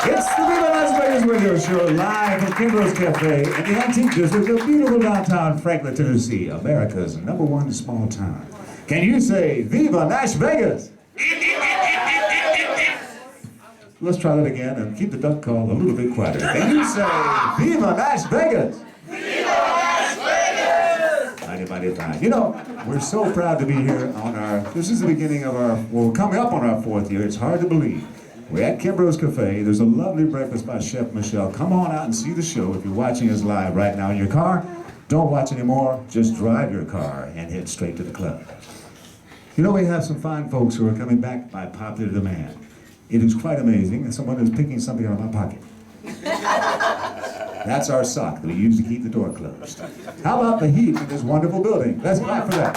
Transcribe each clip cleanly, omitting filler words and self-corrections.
It's the Viva Las Vegas radio show live from Kimbro's Café in the antique district of beautiful downtown Franklin, Tennessee, America's #1 small town. Can you say Viva Nash Vegas? Let's try that again and keep the duck call a little bit quieter. Can you say Viva Nash Vegas? Viva Las Vegas! Mighty, mighty fine. You know, we're so proud to be here on this is the beginning of well, coming up on our 4th year. It's hard to believe. We're at Kimbro's Café. There's a lovely breakfast by Chef Michelle. Come on out and see the show if you're watching us live right now in your car. Don't watch anymore. Just drive your car and head straight to the club. You know, we have some fine folks who are coming back by popular demand. It is quite amazing, and someone is picking something out of my pocket. That's our sock that we use to keep the door closed. How about the heat in this wonderful building? Let's clap for that.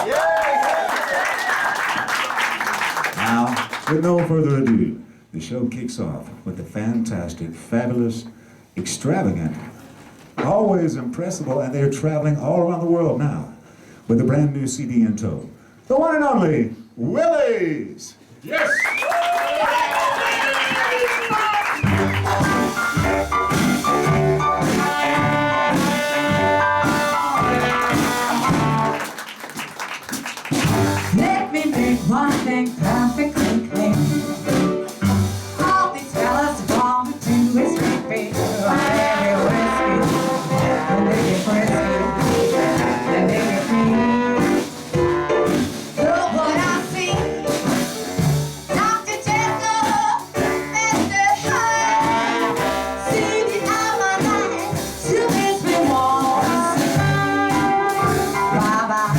Now, with no further ado, the show kicks off with the fantastic, fabulous, extravagant, always impressible, and they're traveling all around the world now with a brand new CD in tow. The one and only Willies! Yes! Let me make one thing perfectly clear. All these fellas want to do is repeat every whiskey, and they get frisky, and they get free. Look what I see, Dr. Jekyll, Mr. Hyde, see the out my life, still makes me want to sing. Bye-bye.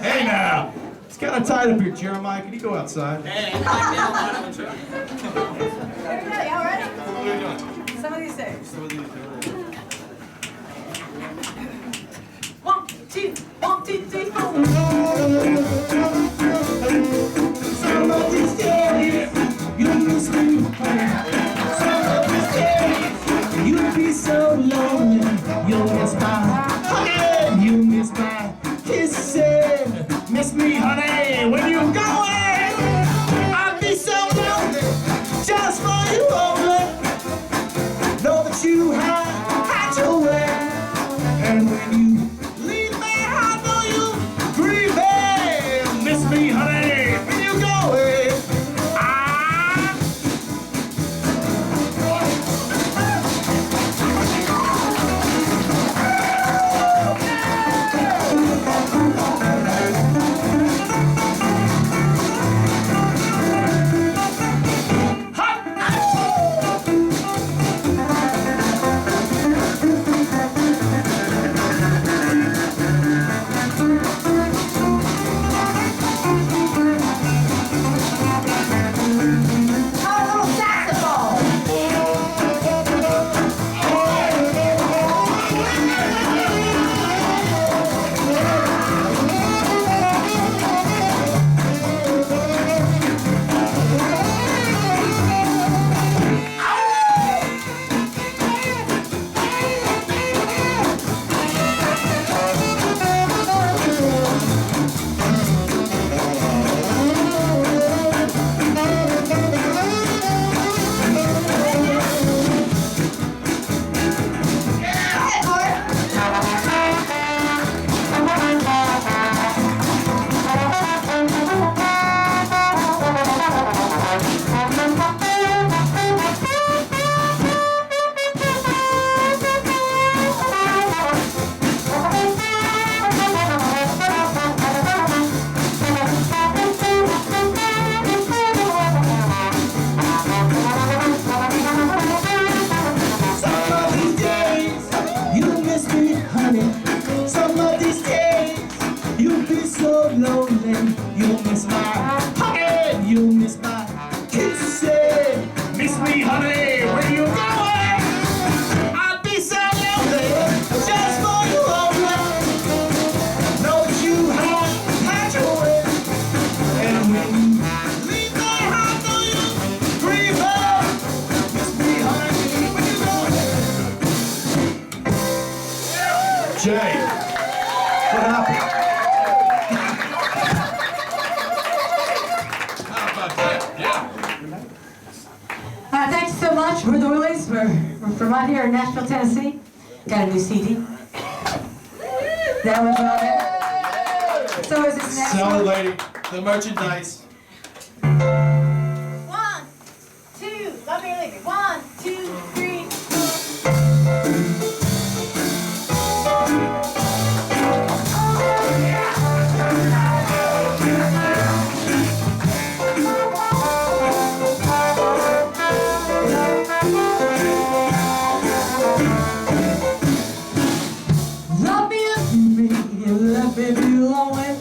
Hey now! It's kind of tight up here, Jeremiah. Can you go outside? Hey, everybody, all ready? What are you doing? Some of these days. Some of these 1, 2, 1, 2, 3, 4. Some of these days, you'll miss me. Some of these days, you'll be so lonely. You'll miss my honey, you miss my kissing. Miss me, honey, when you go away. I'll be so lonely, just for you only. Know that you have had your way, and when you leave me, I know you grieving. Miss me, honey, when you go away. You'll miss my hugging, you'll miss my kissing. Miss me, honey, where you going? I'd be so lonely just for you only. Know that you have had your way, and when you leave my house, know you grieve up. Miss me, honey, where you going? Jay, what happened? Thanks so much. We're the Willies. We're from out here in Nashville, Tennessee. Got a new CD. That one's on there. So is this next Sell it, one? lady. The merchandise. 1, 2, let me leave it. 1, 2, 3, 4. Love me if you mean you love me alone.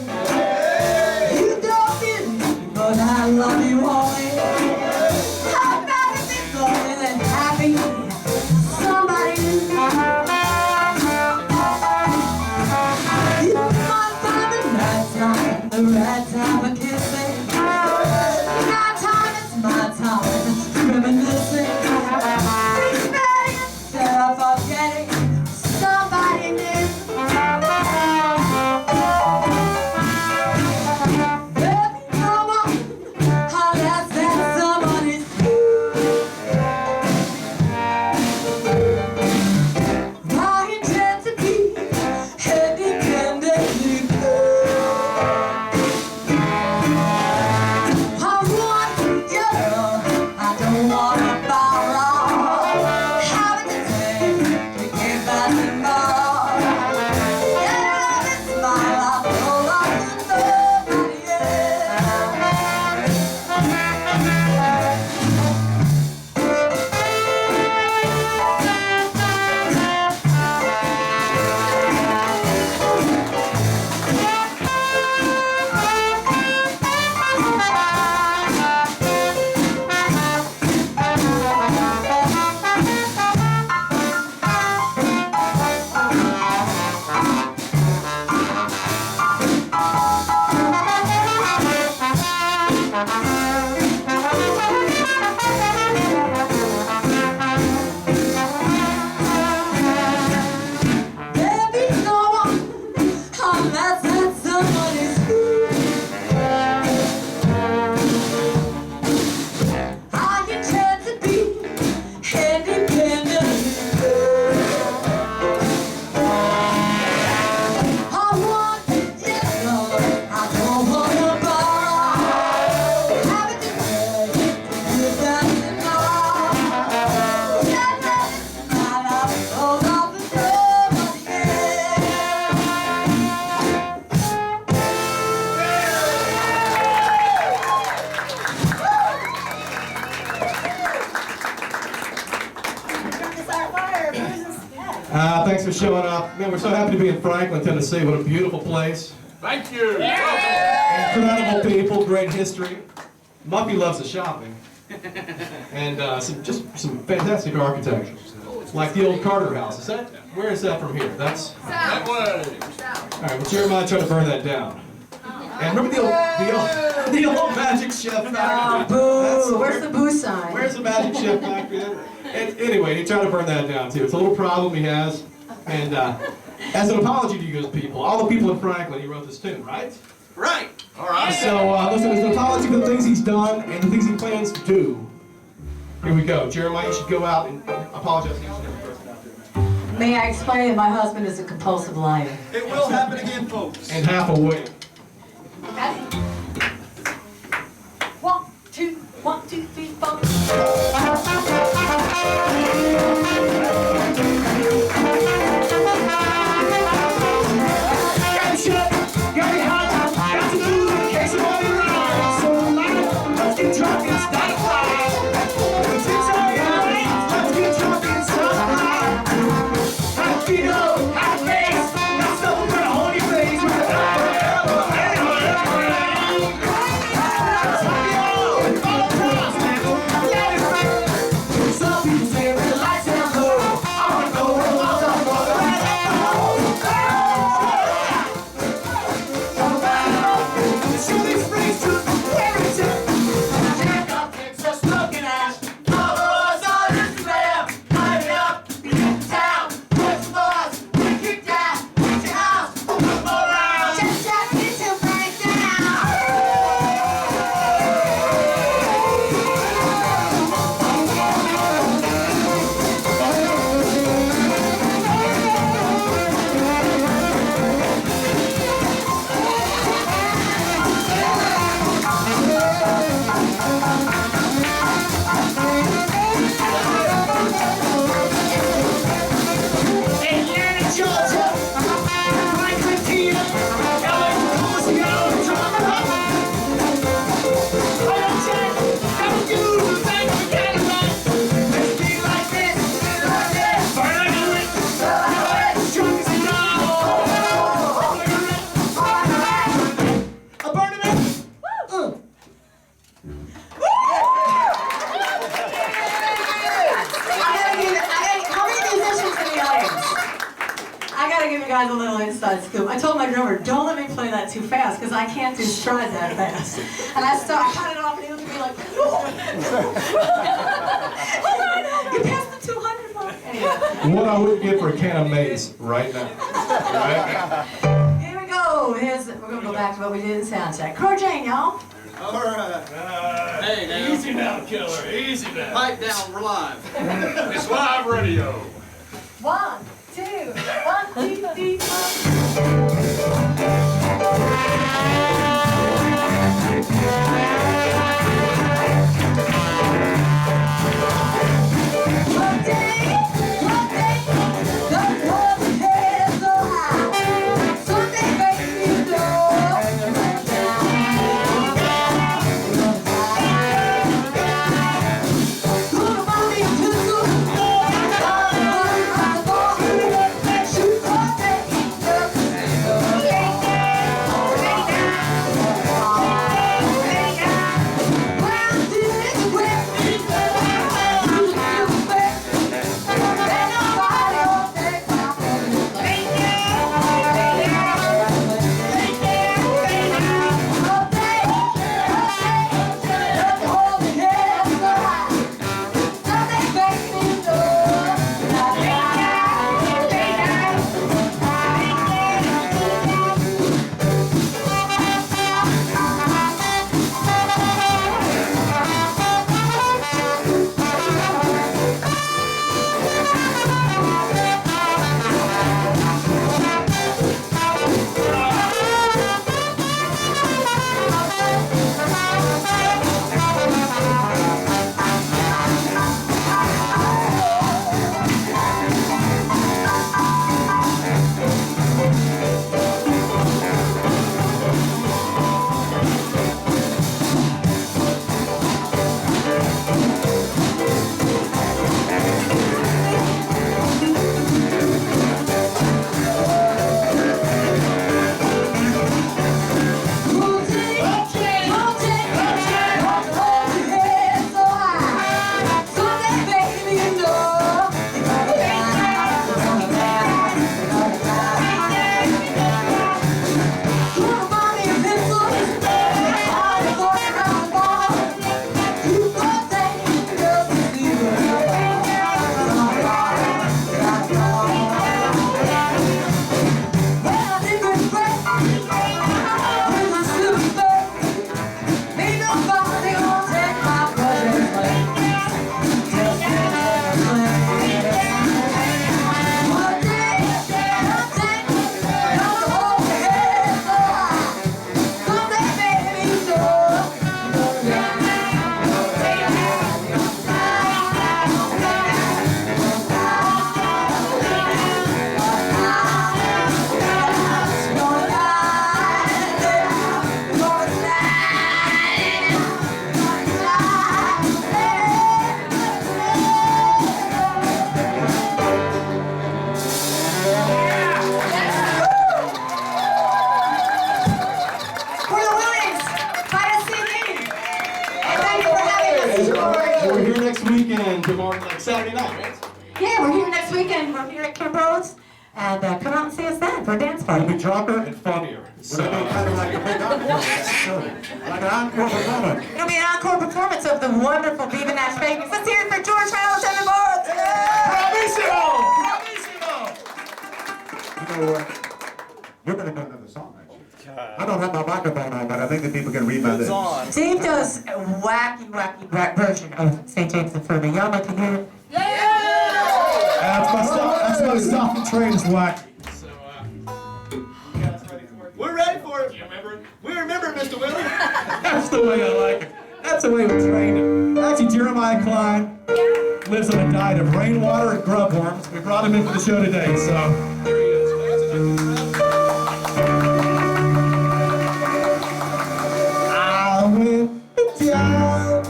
You don't feel me, but I love you always. I'd rather be lonely than happy. Somebody new. You might find the right time, the right time to kiss me. My time is my time, it's reminiscing. Experience instead of forgetting somebody new. Baby, come on, how that's that somebody's I intend to be independently good. I want your love, I don't want to borrow. Having to take to get back tomorrow. Your love is my love, no love to nobody Baby, come on, unless that somebody's I intend to be independent. I want your love, I don't want to borrow. Having to beg to get back to now. Your love is my love, no love for nobody Thanks for showing up. Man, we're so happy to be in Franklin, Tennessee. What a beautiful place. Thank you. Incredible people, great history. Muffy loves the shopping. And some fantastic architecture. Like the old Carter House. Where is that from here? That's... That way. All right, well, Jeremiah tried to burn that down. And remember the old Magic Chef factory? Boo! Where's the boo sign? Where's the Magic Chef factory? And anyway, he tried to burn that down too. It's a little problem he has. And as an apology to you guys people, all the people in Franklin, he wrote this tune, right? Right. All right. So listen, as an apology for the things he's done and the things he plans to do. Here we go. Jeremiah, you should go out and apologize to each and every person out there. May I explain that my husband is a compulsive liar? It will happen again, folks. And half a wig. Ready? 1, 2, 1, 2, 3, 4. inside scoop. I told my drummer, don't let me play that too fast, because I can't do stride that fast. And I cut it off, and he looked at me like, oh, you passed the 200 mark. Anyway. What I would give for a can of maize right now. Here we go. We're going to go back to what we did in sound check. Crow Jane, y'all. All right. Hey, now. Easy now, killer. Easy now. Pipe down, we're live. It's live radio. 1, 2, 1, 2, 3, 4. Saturday night, right? Yeah, we're here next weekend. We're here at Kimbro's. And come out and see us then for a dance party. It'll be drunker And funnier. We're gonna be kind of like a big encore. Like an encore performance. It'll be an encore performance of the wonderful Viva NashVegas. Let's hear it for George Reynolds and the Morris. You know what? We're gonna do another song actually. I don't have my microphone on, but I think the people can read my lips. Steve does a wacky version of St. James the Furby. Y'all like to hear it? That's my stop and train is wacky. So, you guys ready for it? We're ready for it. You remember it? We remember it, Mr. Willie. That's the way I like it. That's the way we trained him. Actually, Jeremiah Klein lives on a diet of rainwater and grub worms. We brought him in for the show today, so here he is. I went down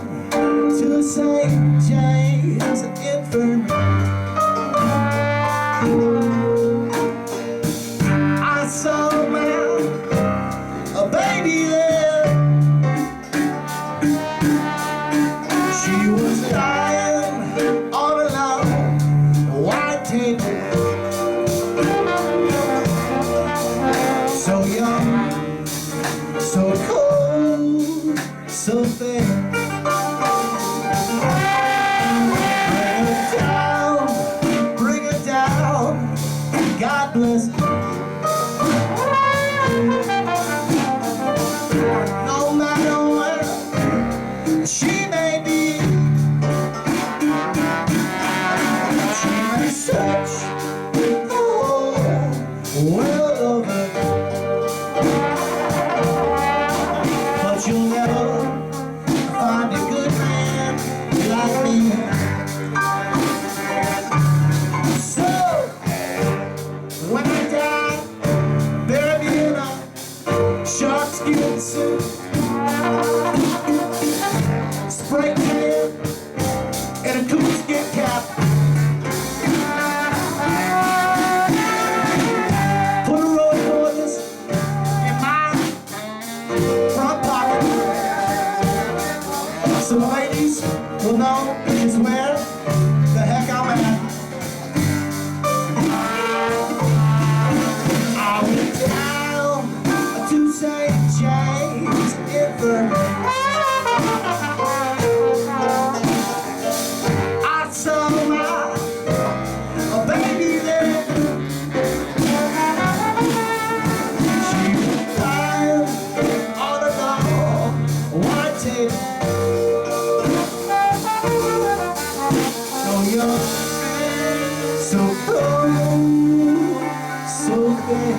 to St. James Infirmary. I saw a baby there. She was dying on a long white table. so fair. Bring her down, God bless her. No matter where she may be, she may search the whole world over, but you'll never find a good man like me. So when I die, bury me in a shark skin suit, spray tan and a coonskin cap. Put a roll of quarters in my front pocket, so the ladies will know just where the heck I'm at. I went down to St. James River. I saw my baby there. She was lying on a long white table. So young, so cold, so fair.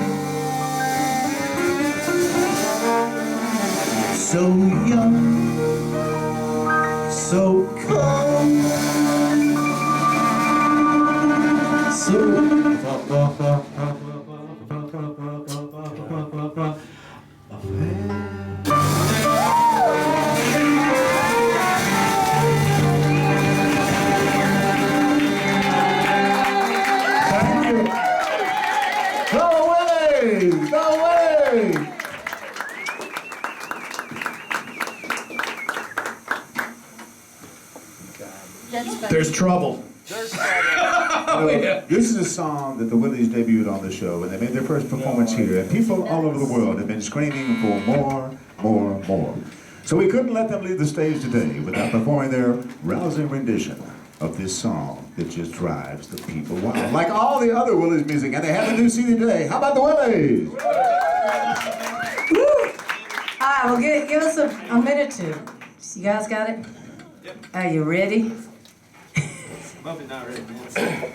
So young, so cold, Thank you. Go Willies! Go Willies! There's trouble. This is a song that the Willies debuted on the show, and they made their first performance here, and people all over the world have been screaming for more, more, more. So we couldn't let them leave the stage today without performing their rousing rendition of this song that just drives the people wild, like all the other Willies music, and they have a new CD today. How about the Willies? Woo! All right, well, give us a minute to. You guys got it? Yep. Are you ready? Bumpy not ready, man.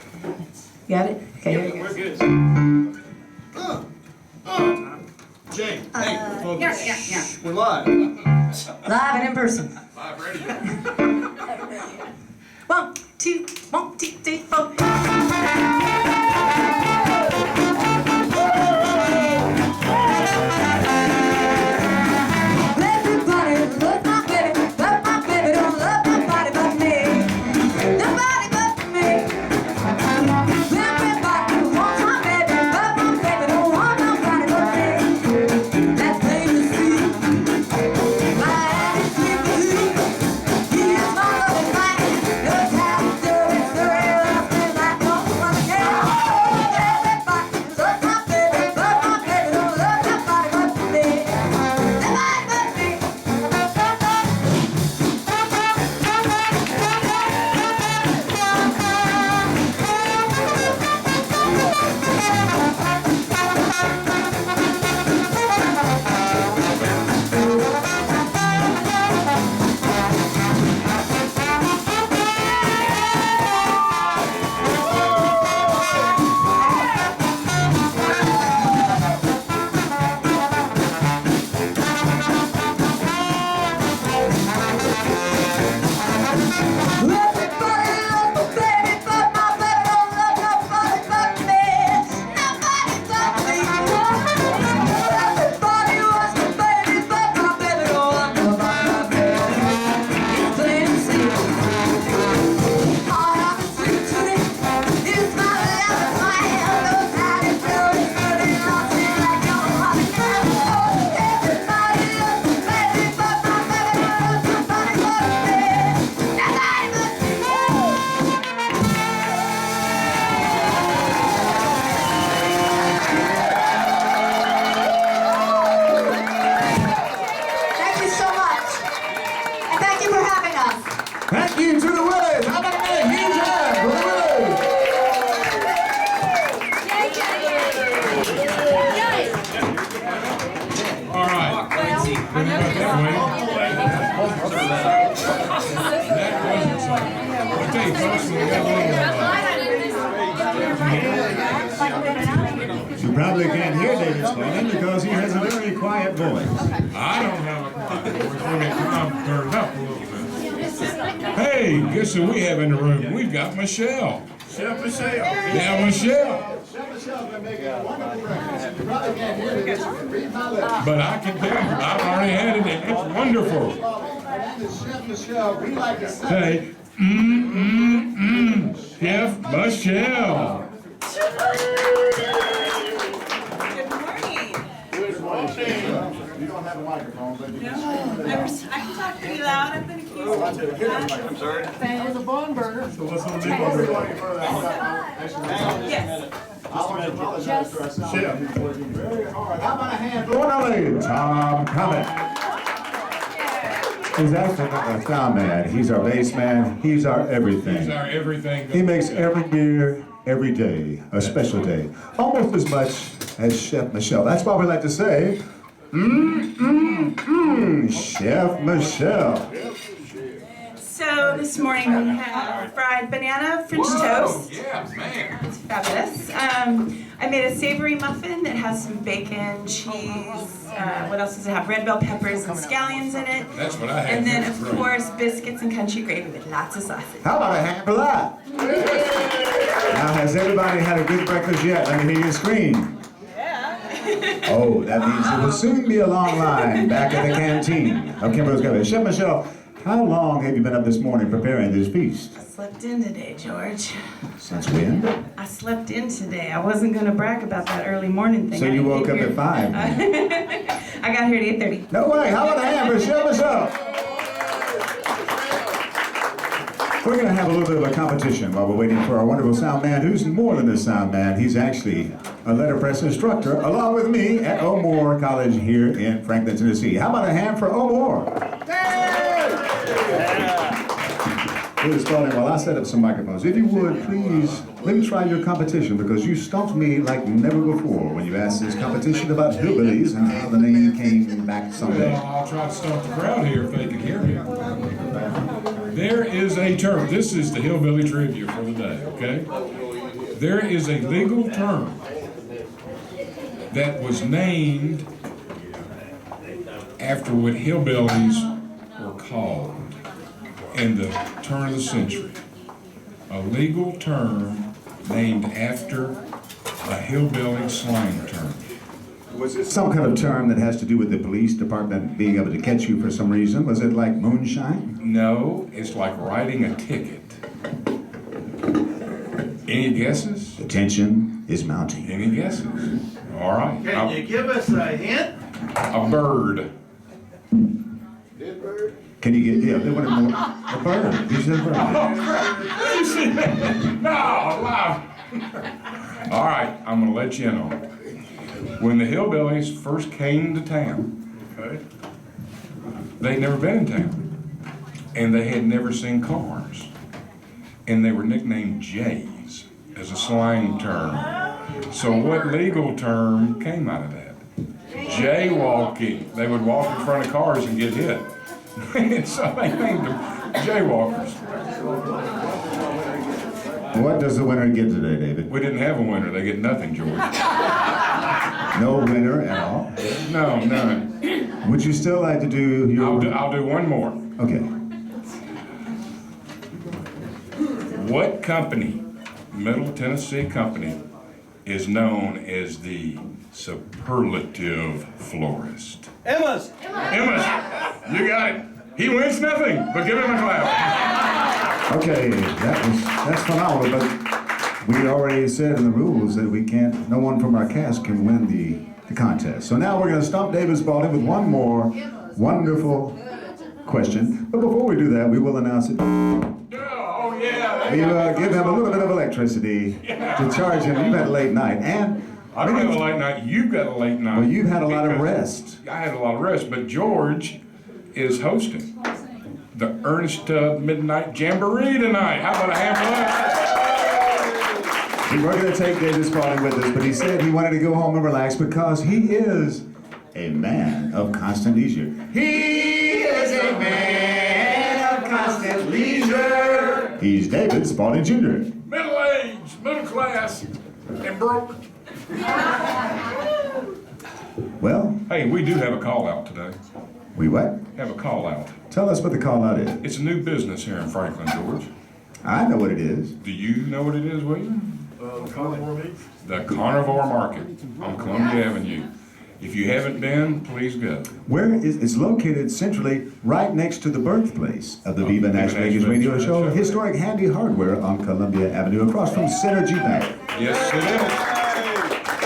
Got it? Okay, here we go. We're good. Jay, hey, focus. Yeah. We're live. Live and in person. Live radio. 1, 2, 1, 2, 3, 4. Everybody love my baby, don't love nobody but me. Nobody but me. Everybody wants my baby, but my baby don't want nobody but me. That's plain to see. My attitude is he is my loving man. Just have to do it, thrill up and like no one Willies. How about that? Huge hand for the Willies. All right. Okay, folks, we got a You probably can't hear David Spalding because he has a very quiet voice. I don't have a quiet voice when it comes turned up a little bit. Hey, guess who we have in the room? We've got Michelle. Chef Michelle. Now, Michelle. But I can tell you, I've already had it, and it's wonderful. Chef Michelle, we like to Say, Chef Michelle. Good morning. You don't have a microphone, but you can I can talk pretty loud. I've been accused of I'm sorry. So what's on the Yes. I want to apologize to our sound man who's working very hard. How about a hand for one Tom Cummett. He's actually not our sound man. He's our bass man. He's our everything. He's our everything. He makes every beer, every day, a special day. Almost as much as Chef Michelle. That's why we like to say, Chef Michelle. So this morning we have fried banana French toast. Yeah, man. It's fabulous. I made a savory muffin that has some bacon, cheese. What else does it have? Red bell peppers and scallions in it. That's what I had. And then, of course, biscuits and country gravy with lots of sausage. How about a hand for that? Now, has everybody had a good breakfast yet? Let me hear you scream. Yeah. Oh, that means there will soon be a long line back at the canteen of Kimbro's Café. Chef Michelle, how long have you been up this morning preparing this feast? I slept in today, George. Since when? I slept in today. I wasn't going to brag about that early morning thing. So you woke up at 5? I got here at 8:30. No way! How about a hand for Chef Michelle? We're going to have a little bit of a competition while we're waiting for our wonderful sound man, who's more than a sound man. He's actually a letterpress instructor, along with me at O'More College here in Franklin, Tennessee. How about a hand for O'More? Willie Spalding, while I set up some microphones, if you would, please, let me try your competition, because you stumped me like never before when you asked this competition about hillbillies and how the name came back someday. Well, I'll try to stump the crowd here if they can hear me. There is a term. This is the hillbilly trivia for the day, okay? There is a legal term that was named after what hillbillies were called in the turn of the century. A legal term named after a hillbilly slang term. Was it some kind of term that has to do with the police department being able to catch you for some reason? Was it like moonshine? No, it's like writing a ticket. Any guesses? The tension is mounting. Any guesses? All right. Can you give us a hint? A bird. Can you get, yeah, they wanted more. A bird. You said bird. You see that? No, wow. All right, I'm gonna let you know. When the hillbillies first came to town, okay, they'd never been in town, and they had never seen cars, and they were nicknamed Jays as a slang term. So what legal term came out of that? Jaywalking. They would walk in front of cars and get hit. And so they named them Jaywalkers. What does the winner get today, David? We didn't have a winner. They get nothing, George. No winner at all? No, none. Would you still like to do your... I'll do one more. Okay. What company, Middle Tennessee company, is known as the superlative florist? Emma's. Emma's, you got it. He wins nothing, but give him a clap. Okay, that's phenomenal, but we already said in the rules that we can't, no one from our cast can win the contest. So now we're going to stump David Spalding with one more wonderful question. But before we do that, we will announce it. Oh, yeah. We give him a little bit of electricity to charge him. You've had a late night, and I don't have a late night. You've got a late night. well, you've had a lot of Because rest. I had a lot of rest, but George is hosting. the Ernest Midnight Jamboree tonight. How about a hand for that? We were going to take David Spalding with us, but he said he wanted to go home and relax because he is a man of constant leisure. He is a man of constant leisure. He's David Spalding Jr. Middle-aged, middle class, and broke. Well, Hey, we do have a call out today. we what? Have a call out. Tell us what the call out is. It's a new business here in Franklin, George. I know what it is. Do you know what it is, William? The carnivore meats? The Carnivore Market on Columbia Avenue. If you haven't been, please go. Where is it's located centrally right next to the birthplace of the Viva Viva NashVegas radio Nashville show, show. historic Handy Hardware on Columbia Avenue across from Synergy Bank. Yes, it is.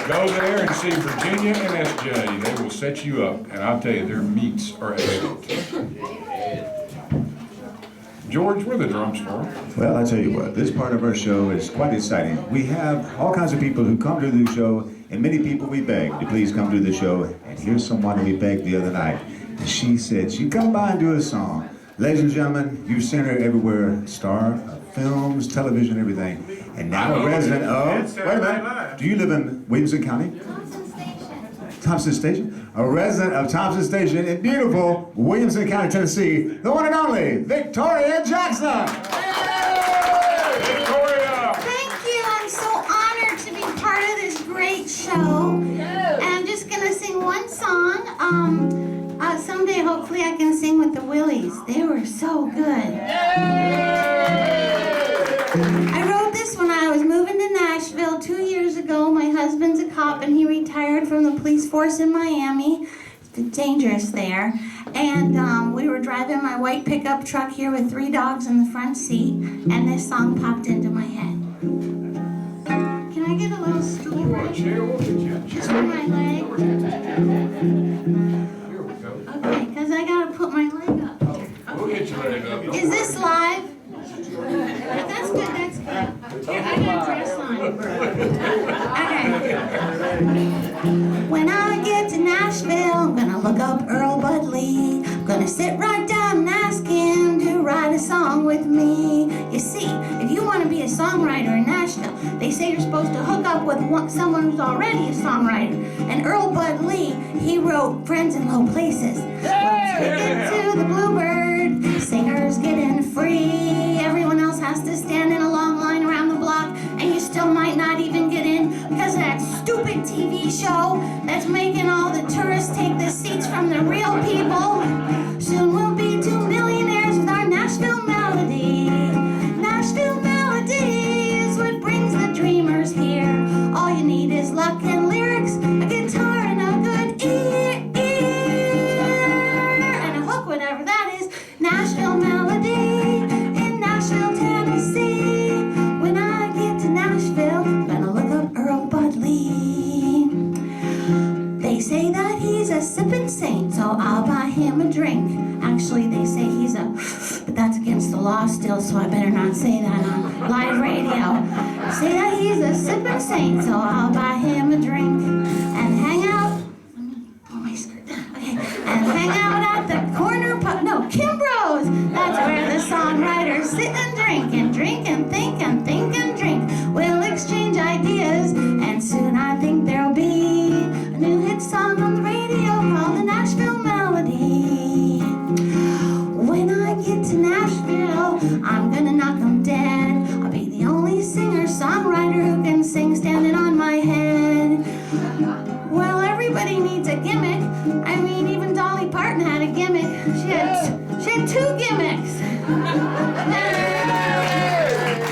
Go there and see Virginia and SJ. They will set you up, and I'll tell you, their meats are excellent. George, where are the drums for? Well, I tell you what, this part of our show is quite exciting. We have all kinds of people who come to the show, and many people we beg to please come to the show. And here's someone we begged the other night. She said she'd come by and do a song. Ladies and gentlemen, you've seen her everywhere, star of films, television, everything. And now a resident of, wait a minute, do you live in Williamson County? Thompson Station? A resident of Thompson Station in beautiful Williamson County, Tennessee, the one and only Victoria Jackson. Victoria! Thank you. I'm so honored to be part of this great show. And I'm just gonna sing one song. Someday, hopefully, I can sing with the Willies. They were so good. I wrote this when I was moving to Nashville 2 years ago. My husband's a cop, and he retired from the police force in Miami. It's dangerous there. And we were driving my white pickup truck here with 3 dogs in the front seat, and this song popped into my head. Can I get a little stool right here? Just for my leg. Okay, because I gotta put my leg up here. We'll get you ready up. Is this live? That's good, that's good. Here, I got a dress on. Okay. When I get to Nashville, I'm gonna look up Earl Bud Lee. I'm gonna sit right down and ask him to write a song with me. You see, if you want to be a songwriter in Nashville, they say you're supposed to hook up with someone who's already a songwriter. And Earl Bud Lee, he wrote Friends in Low Places. Once we get to the Bluebird, singers get in free. Everyone else has to stand in a long line around the block, and you still might not even get in because of that stupid TV show that's making all the tourists take the seats from the real people. Soon we'll be 2 millionaires with our Nashville melody. Nashville melody is what brings the dreamers here. All you need is luck and lyrics, a guitar and a good ear, and a hook, whatever that is. Nashville melody in Nashville, Tennessee. When I get to Nashville, I'm gonna look up Earl Bud Lee. They say that he's a sippin' saint, so I'll buy him a drink. Actually, they say he's a, but that's against the law still, so I better not say that on live radio. Say that he's a sippin' saint, so I'll buy him a drink and hang out. Let me pull my skirt down. Okay, and hang out at the corner pub. No, Kimbro's. That's where the songwriters sit and drink and think and think and drink. We'll exchange ideas, and soon I think there'll be a new hit song on the radio called the Nashville Melody. When I get to Nashville, I'm gonna knock 'em dead. I'll be the only singer-songwriter who can sing standing on my head. Well, everybody needs a gimmick. I mean, even Dolly Parton had a gimmick. She had 2 gimmicks. And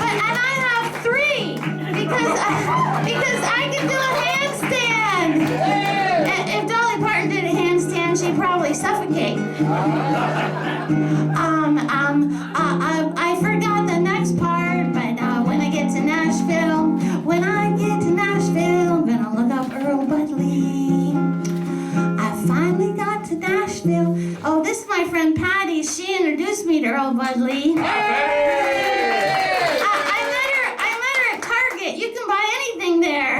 I have 3 because I can do a handstand. If Dolly Parton did a handstand, she'd probably suffocate. I forgot the next part, but when I get to Nashville, I'm gonna look up Earl Bud Lee. I finally got to Nashville. Oh, this is my friend Patty. She introduced me to Earl Bud Lee. I met her at Target. You can buy anything there.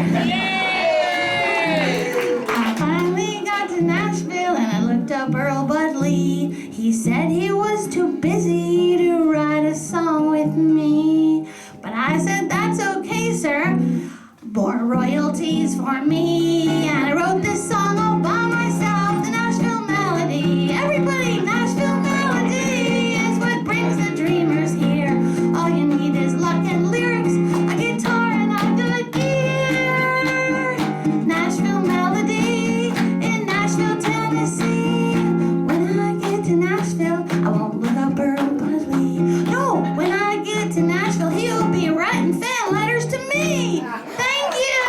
I finally got to Nashville and I looked up Earl Bud Lee. He said he was was too busy to write a song with me. But I said, that's okay, sir. More royalties for me. And I wrote this song all by myself, the Nashville Melody. Everybody, Nashville Melody is what brings the dreamers here. All you need is luck and lyrics, a guitar and a good ear. Nashville Melody in Nashville, Tennessee. When I get to Nashville, I won't look up Earl Budley. No, when I get to Nashville, he'll be writing fan letters to me. Thank you.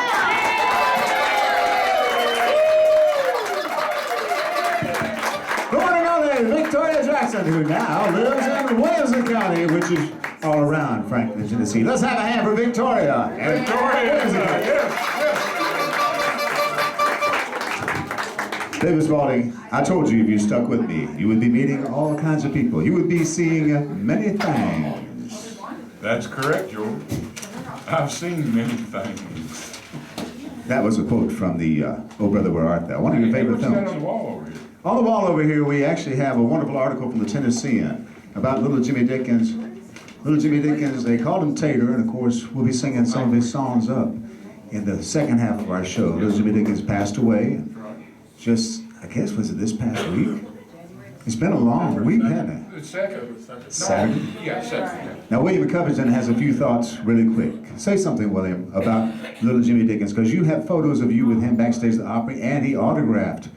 The one and only Victoria Jackson, who now lives in Williamson County, which is all around Franklin, Tennessee. Let's have a hand for Victoria. David Spalding, I told you if you stuck with me, you would be meeting all kinds of people. You would be seeing many things. That's correct, George. I've seen many things. That was a quote from the Oh Brother, Where Art Thou? One of your favorite What's that films. on the wall over here? On the wall over here, we actually have a wonderful article from the Tennessean about little Jimmy Dickens. Little Jimmy Dickens, they called him Tater, and of course, we'll be singing some of his songs up in the second half of our show. Little Jimmy Dickens passed away just, I guess, was it this past week? It's been a long week, hasn't it? The second. Saturday? No, yeah, Saturday. Now, William Covington has a few thoughts really quick. Say something, William, about little Jimmy Dickens, because you have photos of you with him backstage at the Opry, and he autographed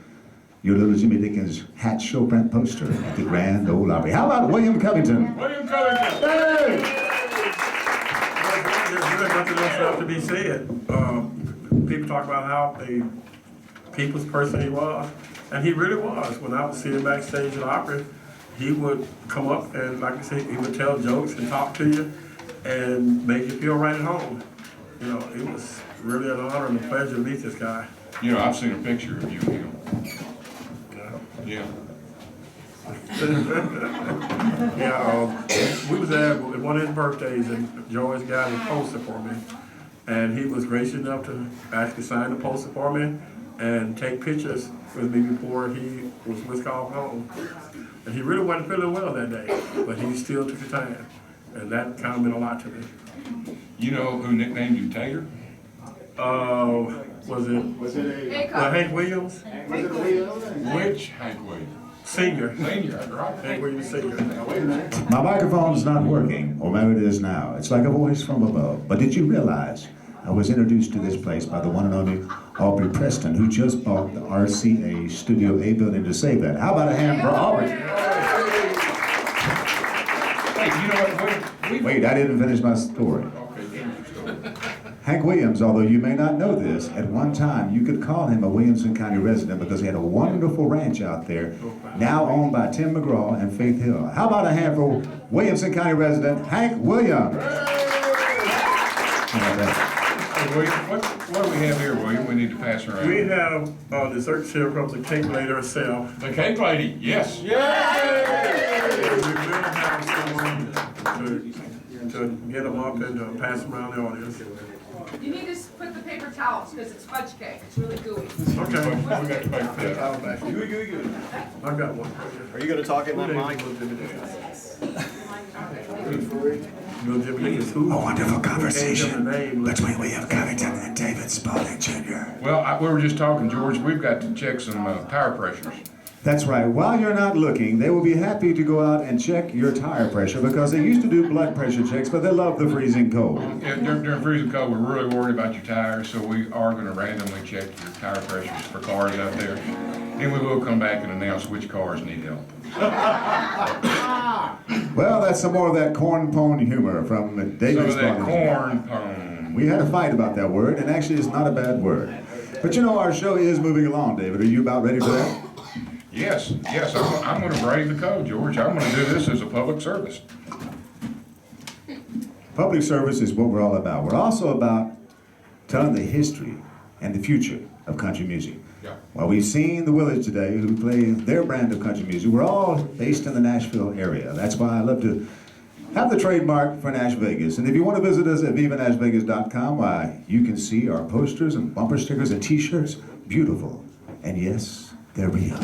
your little Jimmy Dickens hat show print poster at the Grand Ole Opry. How about William Covington? William Covington. Hey! There's really nothing else to be said. People talk about how a people's person he was, and he really was. When I was sitting backstage at Opry, he would come up and, like I said, he would tell jokes and talk to you and make you feel right at home. You know, it was really an honor and a pleasure to meet this guy. You know, I've seen a picture of you, Neil. Yeah. Yeah, we was at one of his birthdays, and George got his poster for me, and he was gracious enough to actually sign the poster for me and take pictures with me before he was whisked off home. And he really wasn't feeling well that day, but he still took the time, and that kind of meant a lot to me. You know who nicknamed you Tater? Was it Hank Williams? Which Hank Williams? Senior. Senior, that's right. Hank Williams Senior. My microphone's not working, or maybe it is now. It's like a voice from above. But did you realize I was introduced to this place by the one and only Aubrey Preston, who just bought the RCA Studio A building to save that? How about a hand for Aubrey? Hey, you know what? Wait, I didn't finish my story. Okay, finish your story. Hank Williams, although you may not know this, at one time you could call him a Williamson County resident because he had a wonderful ranch out there, now owned by Tim McGraw and Faith Hill. How about a hand for Williamson County resident Hank Williams? Hey, William, what do we have here, William? We need to pass around. We have desserts here from the cake lady herself. The cake lady, yes. We will have someone to get them up and pass them around the audience. You need to put the paper towels because it's fudge cake. It's really gooey. Okay. We got to make that. Good. I've got one. Are you gonna talk in that mic? A wonderful conversation between William Covington and David Spalding Jr. Well, we were just talking, George. We've got to check some tire pressures. That's right. While you're not looking, they will be happy to go out and check your tire pressure because they used to do blood pressure checks, but they love the freezing cold. Yeah, during freezing cold, we're really worried about your tires, so we are going to randomly check your tire pressures for cars out there. Then we will come back and announce which cars need help. Well, that's some more of that corn pone humor from David Some of that Spalding. corn pone. We had a fight about that word, and actually it's not a bad word. But you know, our show is moving along, David. Are you about ready for that? Yes, I'm going to brave the code, George. I'm going to do this as a public service. Public service is what we're all about. We're also about telling the history and the future of country music. Yeah. Well, we've seen the Willies today who play their brand of country music. We're all based in the Nashville area. That's why I love to have the trademark for NashVegas. And if you want to visit us at vivanashvegas.com, why, you can see our posters and bumper stickers and t-shirts. Beautiful. And yes, they're real.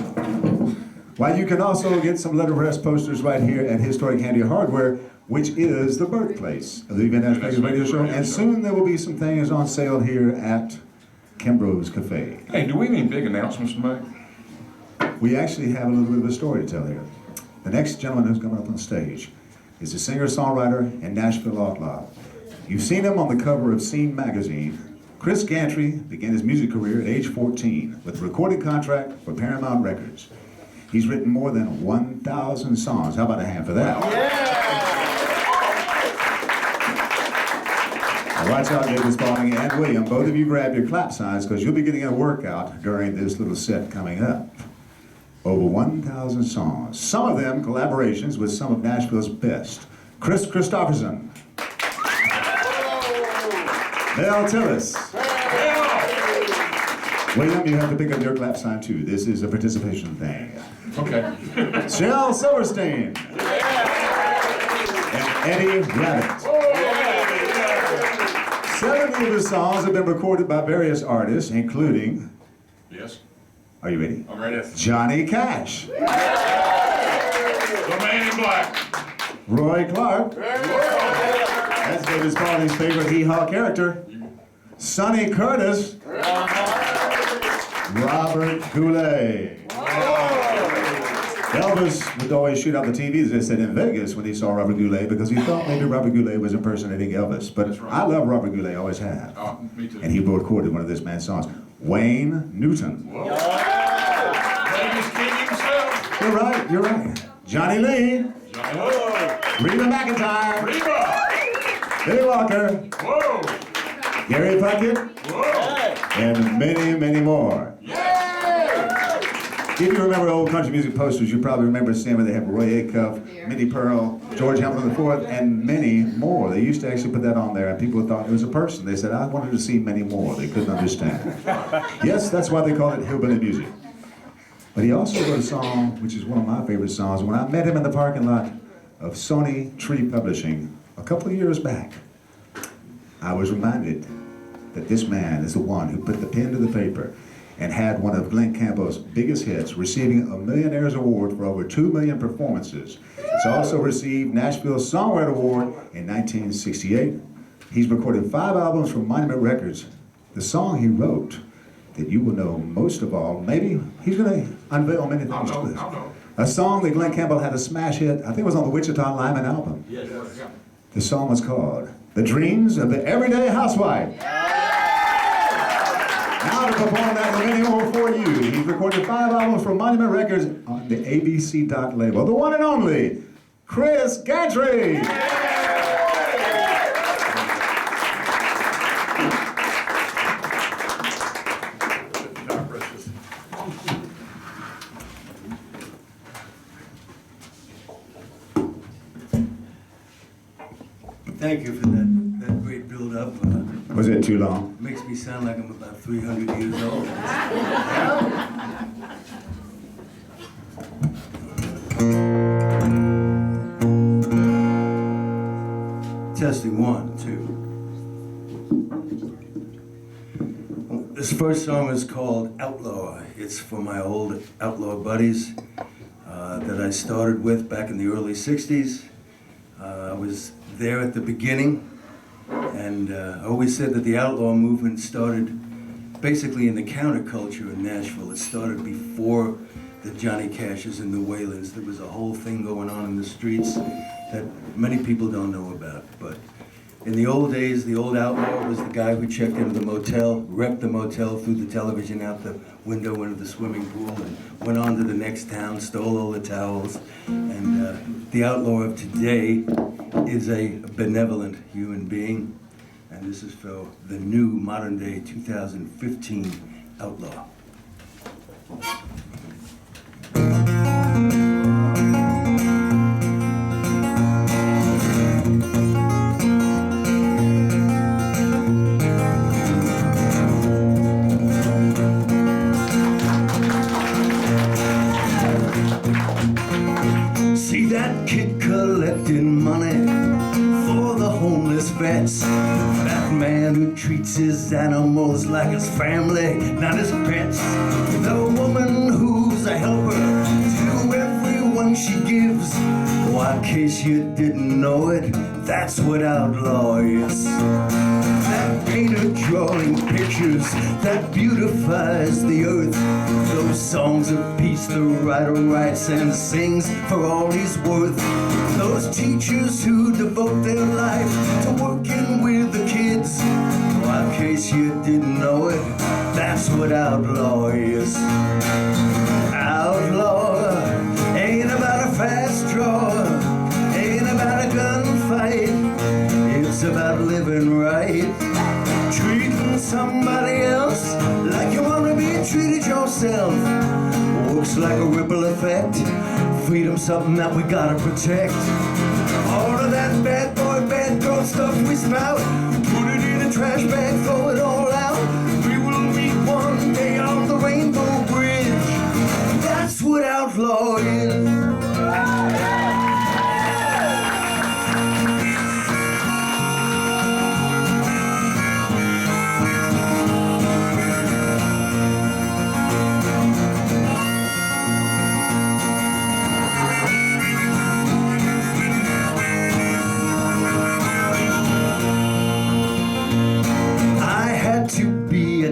While you can also get some letterpress posters right here at Historic Handy Hardware, which is the birthplace of the Viva NashVegas radio show. And soon there will be some things on sale here at Kimbro's Café. Hey, do we have any big announcements to make? We actually have a little bit of a story to tell here. The next gentleman who's coming up on stage is a singer-songwriter and Nashville outlaw. You've seen him on the cover of Scene magazine. Chris Gantry began his music career at age 14 with a recording contract for Paramount Records. He's written more than 1,000 songs. How about a hand for that? Now watch out, David Spalding and William. Both of you grab your clap signs because you'll be getting a workout during this little set coming up. Over 1,000 songs. Some of them collaborations with some of Nashville's best. Chris Christopherson. Mel Tillis. William, you have to pick up your clap sign too. This is a participation thing. Okay. Shel Silverstein. And Eddie Rabbit. 70 of his songs have been recorded by various artists, including... Yes. Are you ready? I'm ready. Johnny Cash. The Man in Black. Roy Clark. That's David Spalding's favorite hee-haw character. Sonny Curtis. Robert Goulet. Elvis would always shoot out the TV, as they said, in Vegas when he saw Robert Goulet because he thought maybe Robert Goulet was impersonating Elvis. But That's right. I love Robert Goulet, always have. Oh, me too. And he recorded one of this man's songs. Wayne Newton. Whoa. Vegas King himself. You're right, you're right. Johnny Lee. Reba McEntire. Viva. Billy Walker. Whoa. Gary Puckett. Whoa. And many, many more. If you remember old country music posters, you probably remember seeing where they have Roy Acuff, Minnie Pearl, George Hamilton IV, and many more. They used to actually put that on there, and people thought it was a person. They said, I wanted to see many more. They couldn't understand. Yes, that's why they called it hillbilly music. But he also wrote a song, which is one of my favorite songs. When I met him in the parking lot of Sony Tree Publishing a couple of years back, I was reminded that this man is the one who put the pen to the paper and had one of Glenn Campbell's biggest hits, receiving a Millionaire's Award for over 2 million performances. It's also received Nashville's Songwriter Award in 1968. He's recorded 5 albums from Monument Records. The song he wrote that you will know most of all, maybe he's going to unveil many things to this. A song that Glenn Campbell had a smash hit, I think it was on the Wichita Lyman album. Yes. The song was called The Dreams of the Everyday Housewife. Now to perform that and many more for you, he's recorded 5 albums from Monument Records on the ABC label. The one and only, Chris Gantry. Thank you for that great build-up. Was it too long? Makes me sound like I'm about 300 years old. Testing 1, 2. This first song is called Outlaw. It's for my old outlaw buddies that I started with back in the early 60s. I was there at the beginning, and I always said that the outlaw movement started basically in the counterculture in Nashville. It started before the Johnny Cashes and the Whalens. There was a whole thing going on in the streets that many people don't know about. But in the old days, the old outlaw was the guy who checked into the motel, wrecked the motel, threw the television out the window into the swimming pool, and went on to the next town, stole all the towels. And the outlaw of today is a benevolent human being. And this is for the new modern day 2015 outlaw. See that kid collecting money for the homeless vets. That man who treats his animals like his family, not his pets. The woman who's a helper to she gives. Well, in case you didn't know it, that's what outlaw is. That painter drawing pictures that beautifies the earth. Those songs of peace the writer writes and sings for all he's worth. Those teachers who devote their life to working with the kids. Well, in case you didn't know it, that's what outlaw is. Outlaw ain't about a fast draw, ain't about a gunfight. It's about living right, treating somebody else like you want to be treated yourself. Works like a ripple effect. Freedom, something that we gotta protect. All of that bad boy, bad girl stuff we spout, put it in a trash bag, throw it all out. We will meet one day on the Rainbow Bridge. That's what outlaw is.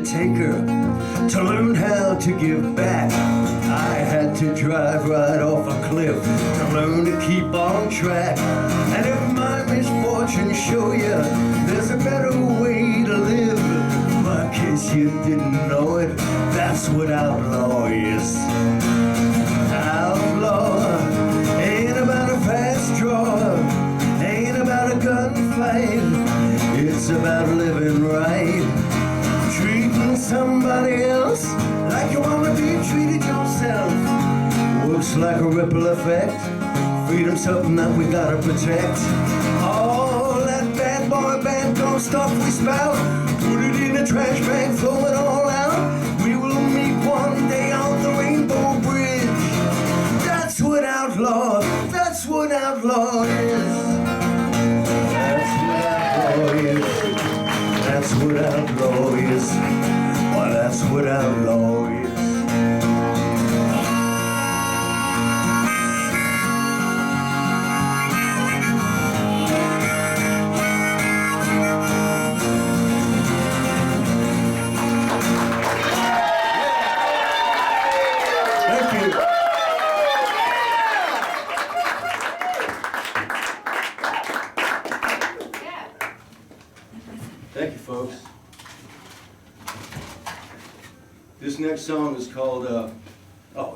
Taker to learn how to give back. I had to drive right off a cliff to learn to keep on track. And if my misfortune show you there's a better way to live, in case you didn't know it, that's what outlaw is. Outlaw ain't about a fast draw, ain't about a gunfight. It's about living right, treating somebody else like you want to be treated yourself. Works like a ripple effect. Freedom, something that we gotta protect. All that bad boy, bad girl stuff we spout, put it in a trash bag, throw it all out. We will meet one day on the Rainbow Bridge. That's what outlaw, that's what outlaw is. That's what outlaw is. That's what outlaw is. Well, that's what outlaw is. Thank you. Thank you, folks. This next song is called,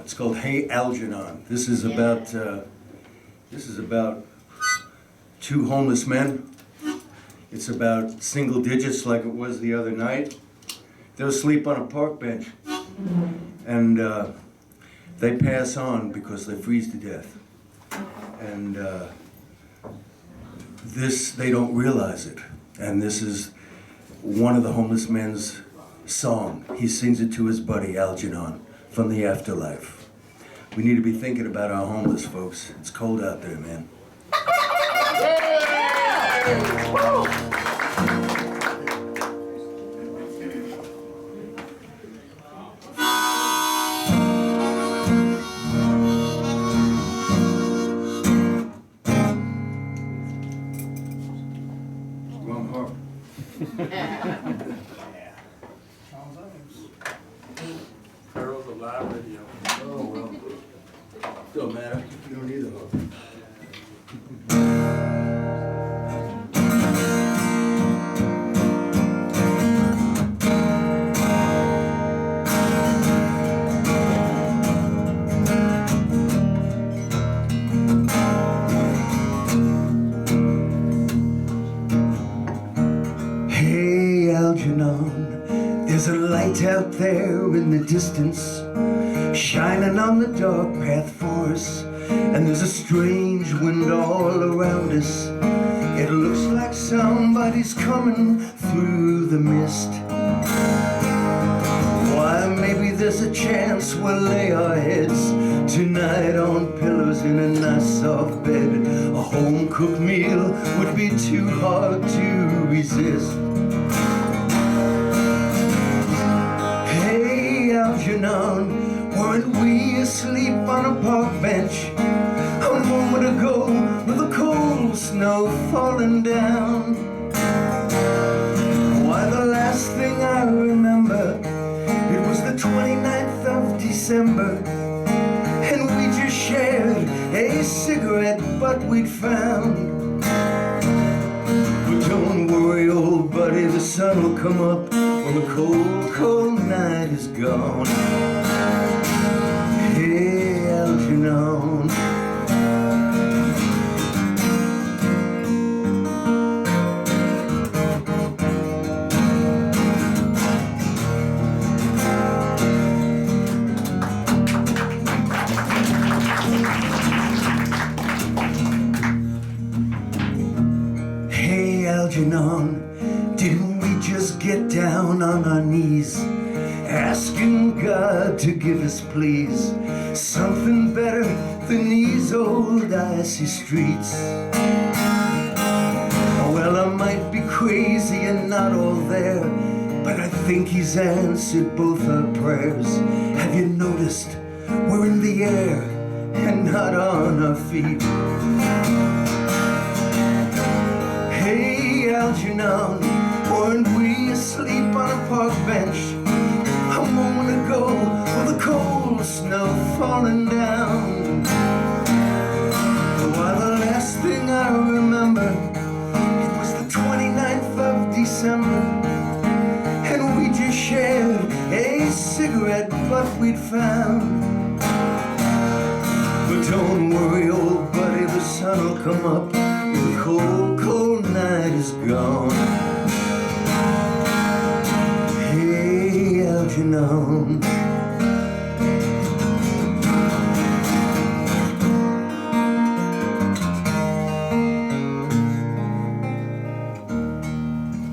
it's called Hey Algernon. This is about two homeless men. It's about single digits like it was the other night. They're asleep on a park bench. And they pass on because they freeze to death. And they don't realize it. And this is one of the homeless men's song. He sings it to his buddy Algernon from the afterlife. We need to be thinking about our homeless folks. It's cold out there, man. Wrong harp. Carol's a live video. Oh, well. Don't matter. You don't need the hook. Hey, Algernon, there's a light out there in the distance, shining on the dark path for us, and there's a strange wind all around us. It looks like somebody's coming through the mist. Why, maybe there's a chance we'll lay our heads tonight on pillows in a nice soft bed. A home-cooked meal would be too hard to resist. Hey, Algernon, we're Weren't we asleep on a park bench a moment ago with the cold snow falling down? Why, the last thing I remember, it was the 29th of December, and we just shared a cigarette butt we'd found. But don't worry, old buddy, the sun will come up when the cold, cold night is gone. Hey, Algernon. Hey, Algernon, didn't we just get down on our knees, asking God to give us, please, something better than these old icy streets? Well, I might be crazy and not all there, but I think he's answered both our prayers. Have you noticed we're in the air and not on our feet? Hey, Algernon, weren't we asleep on a park bench a moment ago with the cold snow falling down? Why, the last thing I remember, it was the 29th of December, and we just shared a cigarette butt we'd found. But don't worry, old buddy, the sun will come up when the cold, cold night is gone. Hey, Algernon.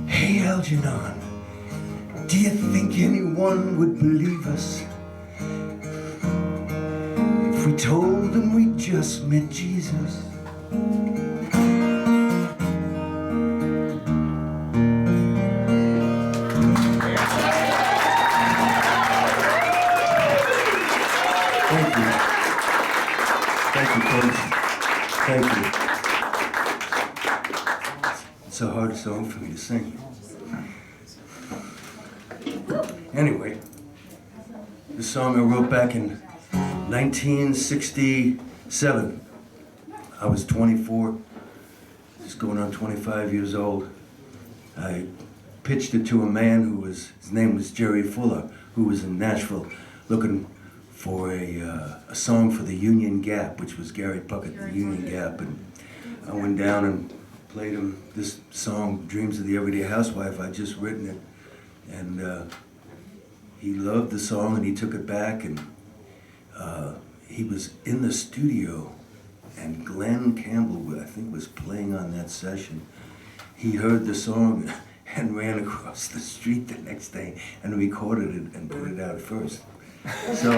Hey, Algernon, do you think anyone would believe us if we told them we just met Jesus? Thank you. Thank you, folks. Thank you. It's a hard song for me to sing. Anyway, this song I wrote back in 1967. I was 24, just going on 25 years old. I pitched it to a man his name was Jerry Fuller, who was in Nashville looking for a song for the Union Gap, which was Gary Puckett, the Union Gap. And I went down and played him this song, Dreams of the Everyday Housewife. I'd just written it, and he loved the song, and he took it back, and he was in the studio, and Glenn Campbell, I think, was playing on that session. He heard the song and ran across the street the next day and recorded it and put it out first. So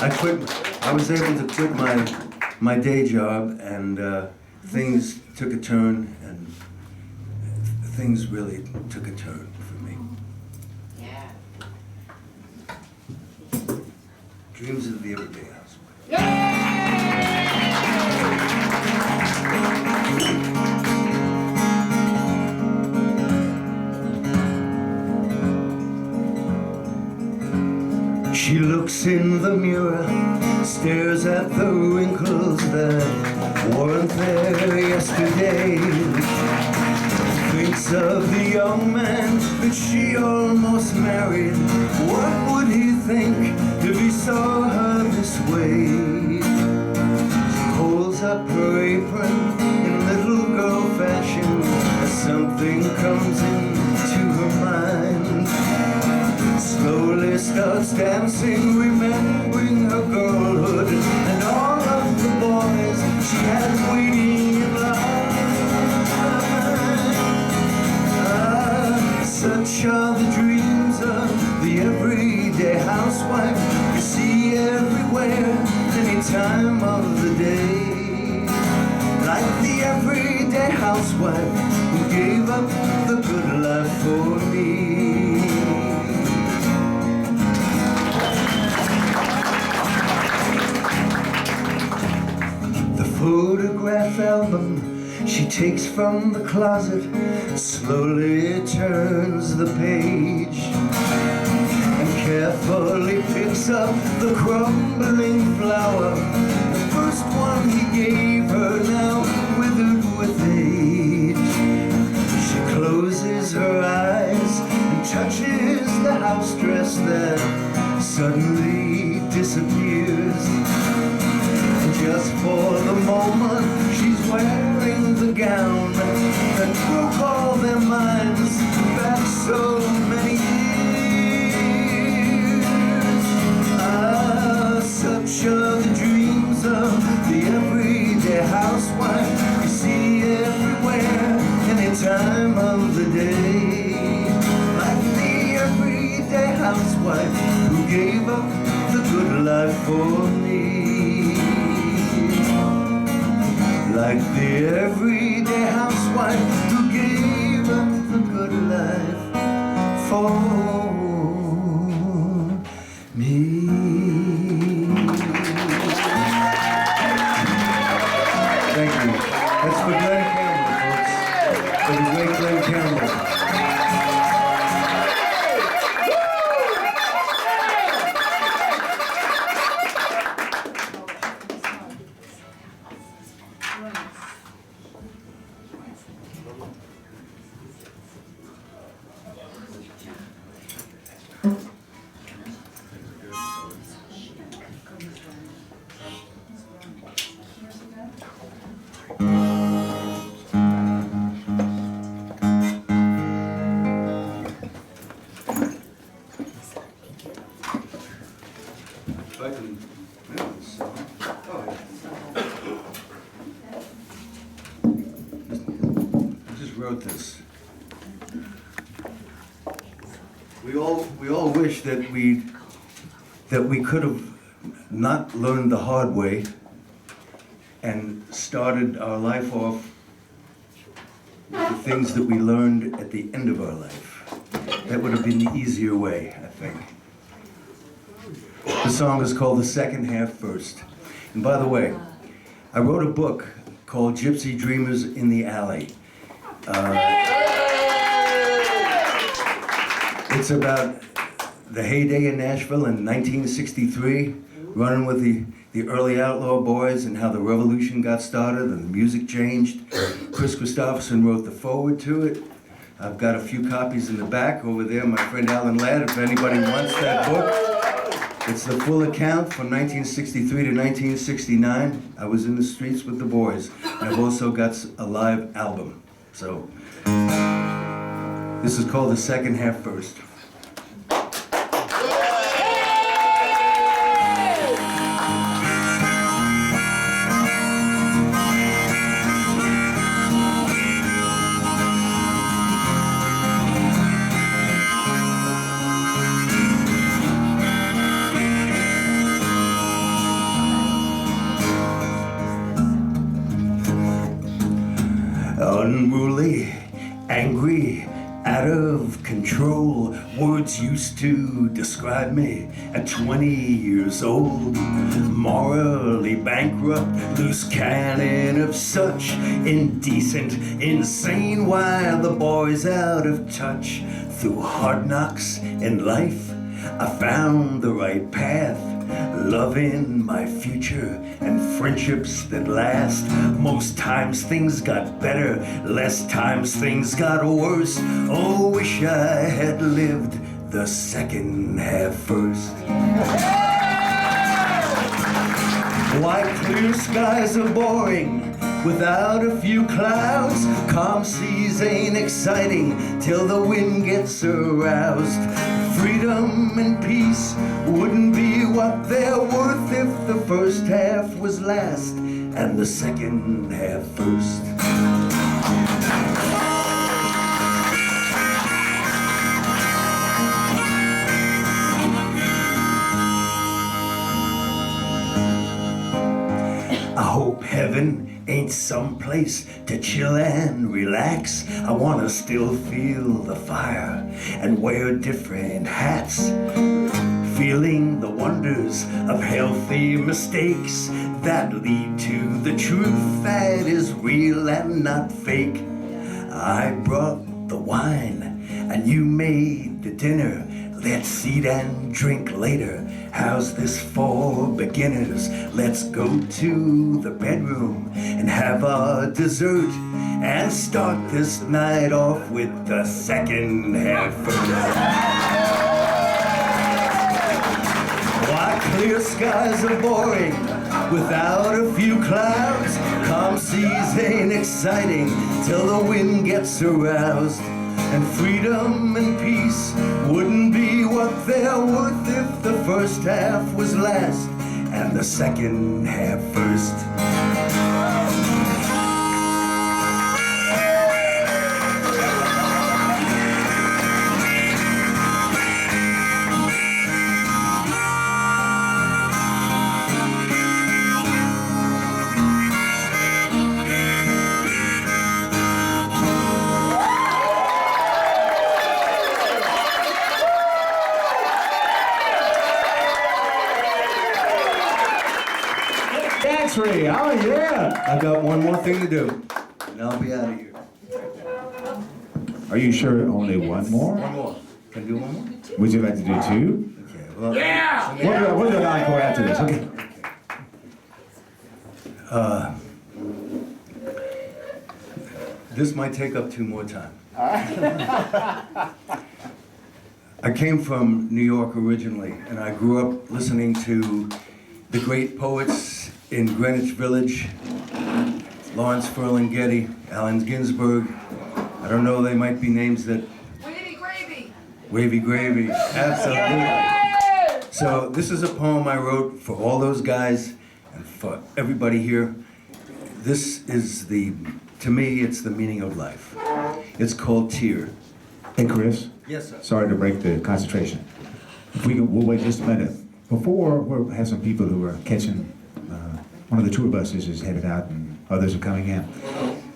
I was able to quit my day job, and things took a turn, and things really took a turn for me. Yeah. Dreams of the Everyday Housewife. She looks in the mirror, stares at the wrinkles that weren't there yesterday. Thinks of the young man that she almost married. What would he think if he saw her this way? She holds up her apron in little girl fashion as something comes into her mind. Slowly starts dancing, remembering her girlhood and all of the boys she had waiting in line. Such are the dreams of the everyday housewife you see everywhere, any time of the day. Like the everyday housewife who gave up the good life for me. photograph album she takes from the closet, slowly turns the page, and carefully picks up the crumbling flower, the first one he gave her, now withered with age. She closes her eyes and touches the house dress that suddenly disappears. And just for the moment she's wearing the gown that broke all their minds back so many years. Ah, such are the dreams of the everyday housewife you see everywhere, any time of the day. Like the everyday housewife who gave up the good life for me. Like the everyday housewife who gave up the good life for me. Thank you. That's for Glenn Campbell, folks. For the great Glenn Campbell. Wrote this. We all wish that we could have not learned the hard way and started our life off with the things that we learned at the end of our life. That would have been the easier way, I think. The song is called The Second Half First. And by the way, I wrote a book called Gypsy Dreamers in the Alley. It's about the heyday in Nashville in 1963, running with the early outlaw boys and how the revolution got started and the music changed. Chris Christopherson wrote the foreword to it. I've got a few copies in the back over there, my friend Alan Ladd, if anybody wants that book. It's the full account from 1963 to 1969. I was in the streets with the boys. And I've also got a live album. So, this is called The Second Half First. Unruly, angry, out of control, words used to describe me at 20 years old. Morally bankrupt, loose cannon of such indecent, insane, while the boys out of touch. Through hard knocks in life, I found the right path, loving my future and friendships that last. Most times things got better, less times things got worse. Oh, wish I had lived the second half first. Why clear skies are boring without a few clouds. Calm seas ain't exciting till the wind gets aroused. Freedom and peace wouldn't be what they're worth if the first half was last and the second half first. I hope heaven ain't some place to chill and relax. I wanna still feel the fire and wear different hats. Feeling the wonders of healthy mistakes. that lead to the truth that is real and not fake. I brought the wine and you made the dinner. Let's eat and drink later. How's this for beginners? Let's go to the bedroom and have our dessert and start this night off with the second half first. Why clear skies are boring without a few clouds? Calm seas ain't exciting till the wind gets aroused. And freedom and peace wouldn't be what they're worth if the first half was last and the second half first. Gantry, oh yeah! I got one more thing to do, and I'll be out of here. Are you sure only one more? One more. Can I do one more? Would you like to do two? Okay, well, We'll do an encore after this, okay? This might take up 2 more time. I came from New York originally, and I grew up listening to the great poets in Greenwich Village, Lawrence Ferlinghetti, Allen Ginsberg. I don't know, they might be names that... Wavy Gravy. Wavy Gravy, absolutely. So this is a poem I wrote for all those guys and for everybody here. This is to me, it's the meaning of life. It's called Tear. Hey Chris? Yes, sir. Sorry to break the concentration. If we can, we'll wait just a minute. Before, we'll have some people who are catching, one of the tour buses is headed out and others are coming in.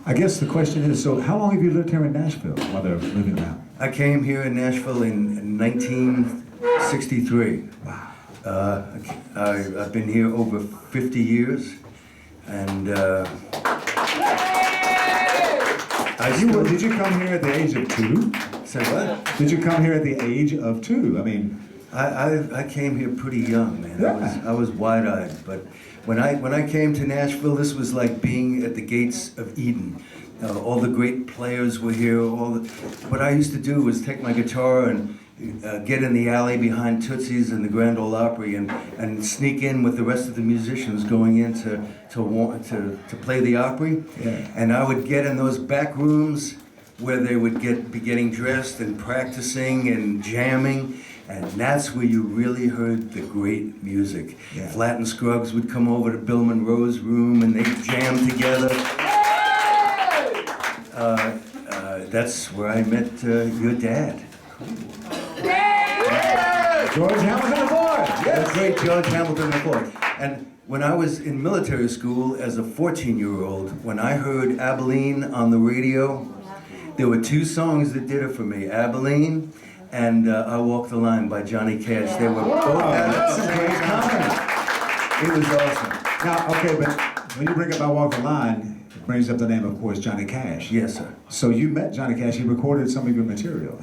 I guess the question is, so how long have you lived here in Nashville while they're moving around? I came here in Nashville in 1963. Wow. I've been here over 50 years, and Did you come here at the age of 2? Say what? Did you come here at the age of 2? I mean, I came here pretty young, man. Yeah. I was wide-eyed, but when I came to Nashville, this was like being at the gates of Eden. All the great players were here. What I used to do was take my guitar and get in the alley behind Tootsie's and the Grand Ole Opry and sneak in with the rest of the musicians going in to play the Opry. Yeah. And I would get in those back rooms where they would be getting dressed and practicing and jamming. And that's where you really heard the great music. Yeah. Flat and Scruggs would come over to Bill Monroe's room and they'd jam together. That's where I met your dad. George Hamilton IV. Yes. The great George Hamilton IV. And when I was in military school as a 14-year-old, when I heard Abilene on the radio, there were 2 songs that did it for me. Abilene and I Walk the Line by Johnny Cash. They were both at That's the a same great time. It was awesome. Now, okay, but when you bring up I Walk the Line, it brings up the name, of course, Johnny Cash. Yes, sir. So you met Johnny Cash. He recorded some of your material.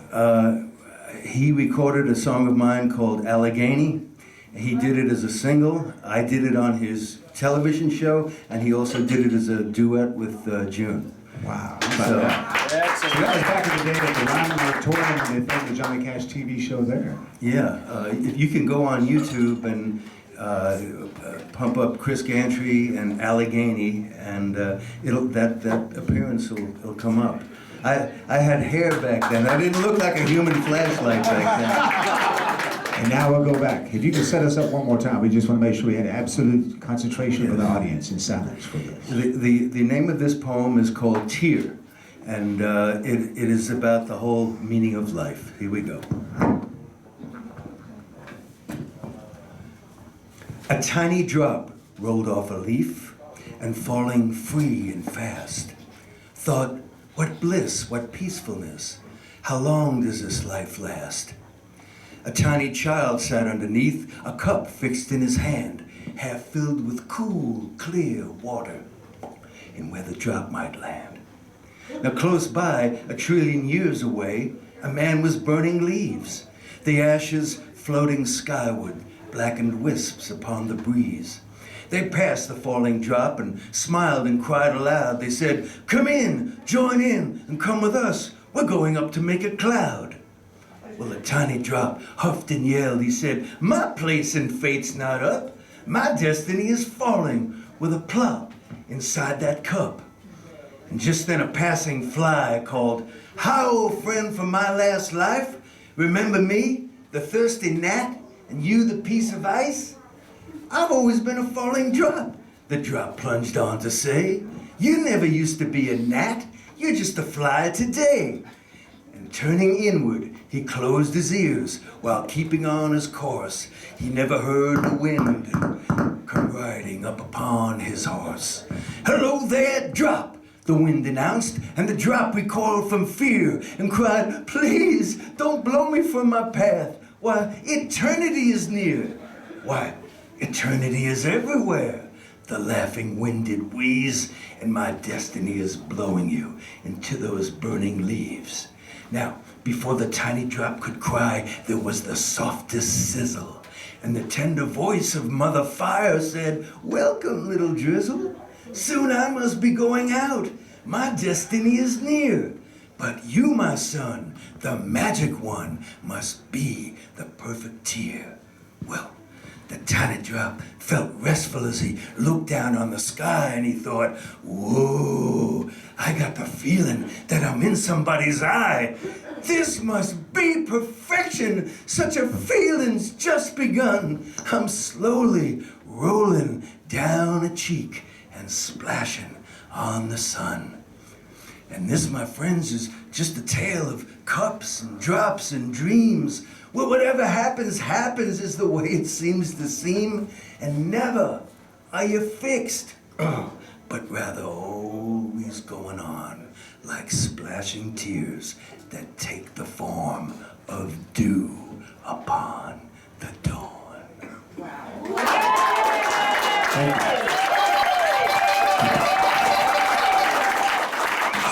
He recorded a song of mine called Allegheny. He did it as a single. I did it on his television show, and he also did it as a duet with June. Wow. So that was back in the day at the Ryan Auditorium and they filmed the Johnny Cash TV show there. yeah, if you can go on YouTube and pump up Chris Gantry and Allegheny, and that appearance will come up. I had hair back then. I didn't look like a human flashlight back then. And now we'll go back. If you can set us up one more time, we just want to make sure we had absolute concentration of the audience in silence for this. The name of this poem is called Tear, and it is about the whole meaning of life. Here we go. A tiny drop rolled off a leaf, and falling free and fast, thought, what bliss, what peacefulness, how long does this life last? A tiny child sat underneath, a cup fixed in his hand, half filled with cool, clear water, and where the drop might land. Now close by, a trillion years away, a man was burning leaves, the ashes floating skyward, blackened wisps upon the breeze. They passed the falling drop and smiled and cried aloud. They said, "Come in, join in, and come with us. We're going up to make a cloud." Well, the tiny drop huffed and yelled. He said, "My place in fate's not up. My destiny is falling with a plop inside that cup." And just then a passing fly called, "Hi, old friend from my last life. Remember me, the thirsty gnat, and you the piece of ice? I've always been a falling drop," the drop plunged on to say. "You never used to be a gnat. You're just a fly today." And turning inward, he closed his ears while keeping on his course. He never heard the wind come riding up upon his horse. "Hello there, drop," the wind announced, and the drop recoiled from fear and cried, "Please, don't blow me from my path. Why, eternity is near." "Why, eternity is everywhere," the laughing wind did wheeze, "and my destiny is blowing you into those burning leaves." Now, before the tiny drop could cry, there was the softest sizzle, and the tender voice of Mother Fire said, "Welcome, little drizzle. Soon I must be going out. My destiny is near. But you, my son, the magic one, must be the perfect tear." Well, the tiny drop felt restful as he looked down on the sky, and he thought, "Whoa, I got the feeling that I'm in somebody's eye. This must be perfection. Such a feeling's just begun. I'm slowly rolling down a cheek and splashing on the sun." And this, my friends, is just a tale of cups and drops and dreams. Well, whatever happens, happens is the way it seems to seem. And never are you fixed, but rather always going on like splashing tears that take the form of dew upon the dawn.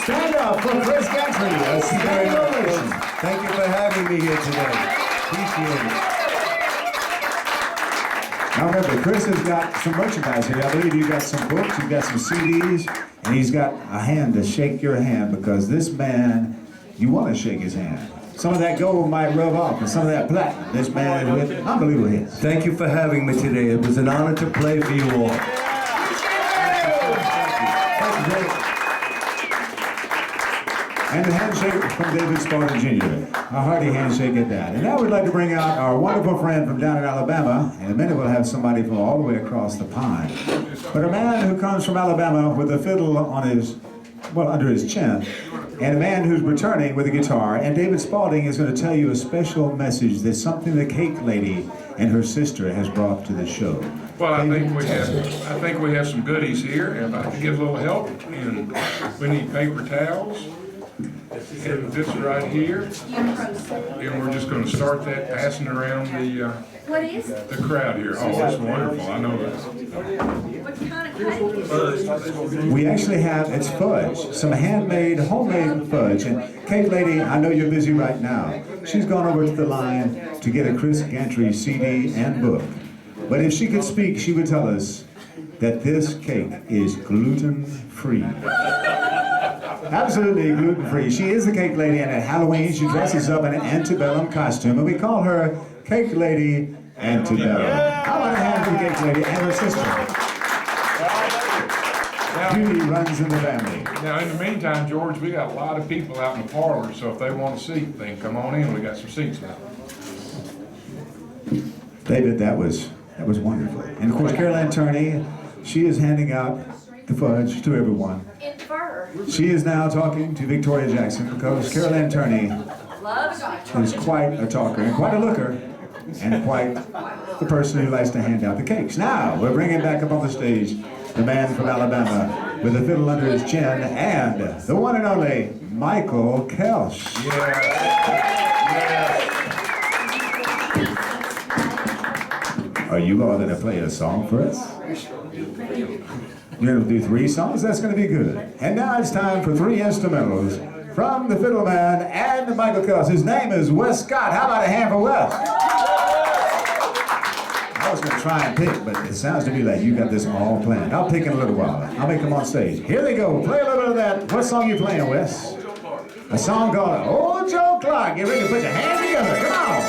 Stand up for Chris Gantry. That's very much. Thank you for having me here today. Appreciate it. Now remember, Chris has got some merchandise here. I believe you've got some books, you've got some CDs, and he's got a hand to shake your hand, because this man, you want to shake his hand. Some of that gold might rub off, and some of that platinum. This man is with unbelievable hits. Thank you for having me today. It was an honor to play for you all. And the handshake from David Spartan Jr. A hearty handshake at that. And now we'd like to bring out our wonderful friend from down in Alabama. In a minute we'll have somebody from all the way across the pond. But a man who comes from Alabama with a fiddle on his, well, under his chin, and a man who's returning with a guitar. And David Spalding is going to tell you a special message. There's something the Cake Lady and her sister has brought to the show. Well, I think we have some goodies here. If I could get a little help, and we need paper towels. And this right here, and we're just going to start that passing around the crowd here. Oh, it's wonderful. I know that. What kind of cake? We actually have, it's fudge, some handmade, homemade fudge. And Cake Lady, I know you're busy right now. She's gone over to the line to get a Chris Gantry CD and book. But if she could speak, she would tell us that this cake is gluten-free. Absolutely gluten-free. She is the Cake Lady, and at Halloween she dresses up in an antebellum costume, and we call her Cake Lady Antebellum. How about a hand for the Cake Lady and her sister? Beauty runs in the family. Now, in the meantime, George, we got a lot of people out in the parlor, so if they want a seat, they can come on in. We got some seats now. David, that was wonderful. And of course, Caroline Turney, she is handing out the fudge to everyone. In fur. She is now talking to Victoria Jackson, because Caroline Turney is quite a talker and quite a looker and quite the person who likes to hand out the cakes. Now, we're bringing back up on the stage the man from Alabama with a fiddle under his chin, and the one and only Michael Kelsch. Are you all going to play a song for us? You're going to do 3 songs? That's going to be good. And now it's time for 3 instrumentals from the fiddle man and the Michael Cuss. His name is Wes Scott. How about a hand for Wes? I was going to try and pick, but it sounds to me like you got this all planned. I'll pick in a little while. I'll make them on stage. Here they go. Play a little bit of that. What song you playing, Wes? A song called Old Joe Clark. Get ready to put your hands together. Come on.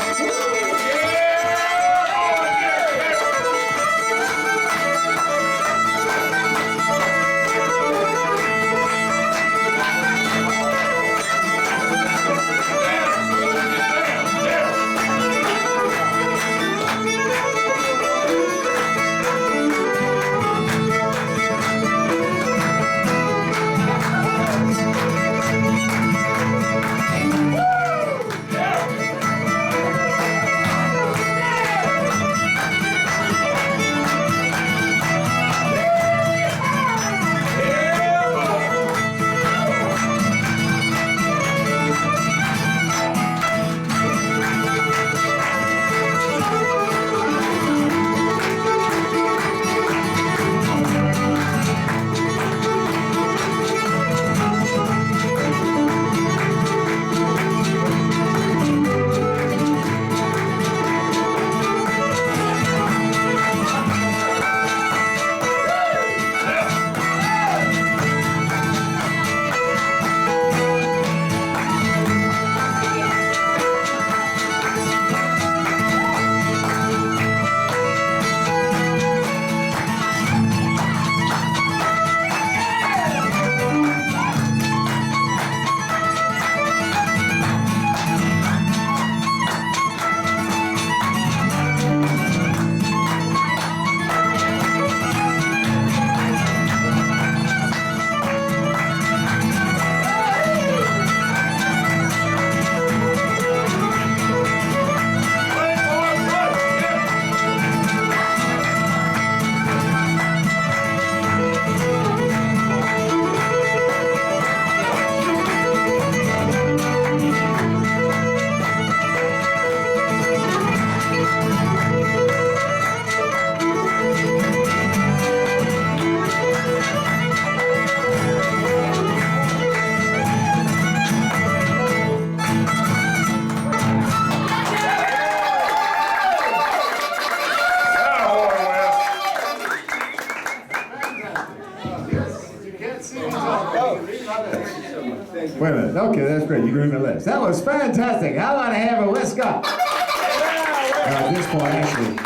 Wait a minute. Okay, that's great. You agree with me last. That was fantastic. How about a hand for Wes Scott? At this point, actually.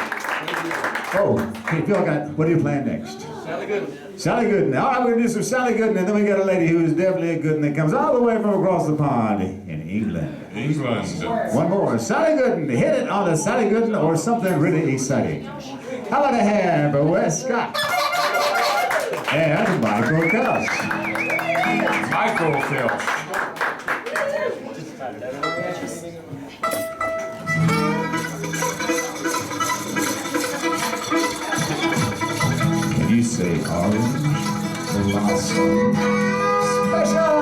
Oh, hey, Phil, what are you playing next? Sally Gooden. Sally Gooden. All right, we're going to do some Sally Gooden, and then we got a lady who is definitely a Gooden that comes all the way from across the pond in England. One more. Sally Gooden. Hit it on a Sally Gooden or something really exciting. How about a hand for Wes Scott? And Michael Cuss. Michael Cuss. Can you say orange blossom special?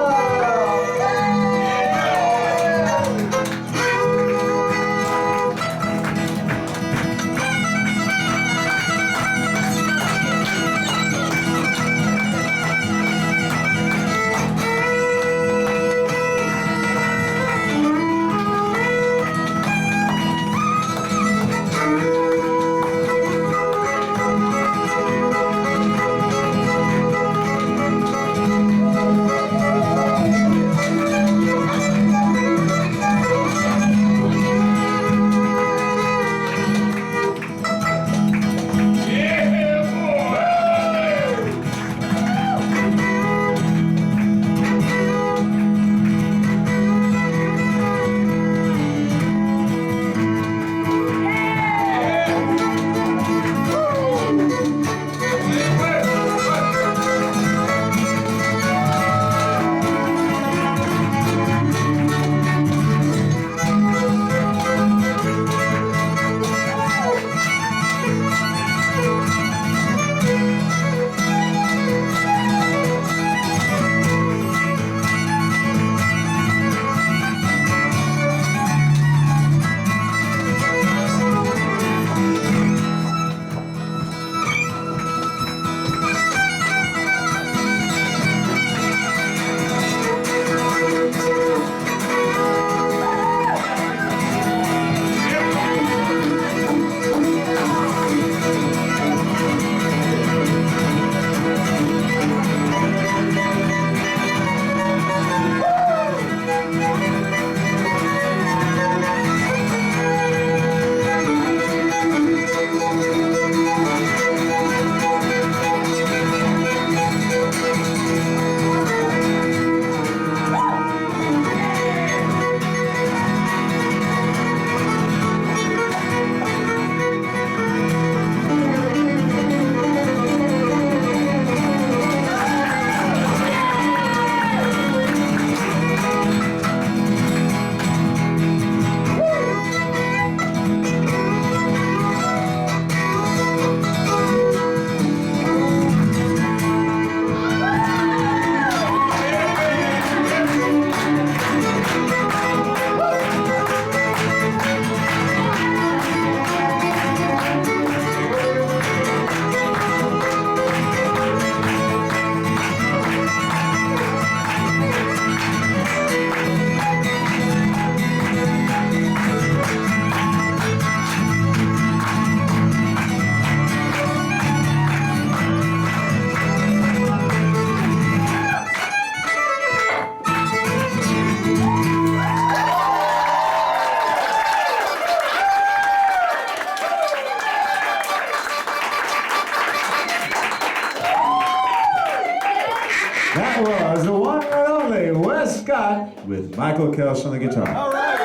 That was the one and only Wes Scott with Michael Kelch on the guitar. All right.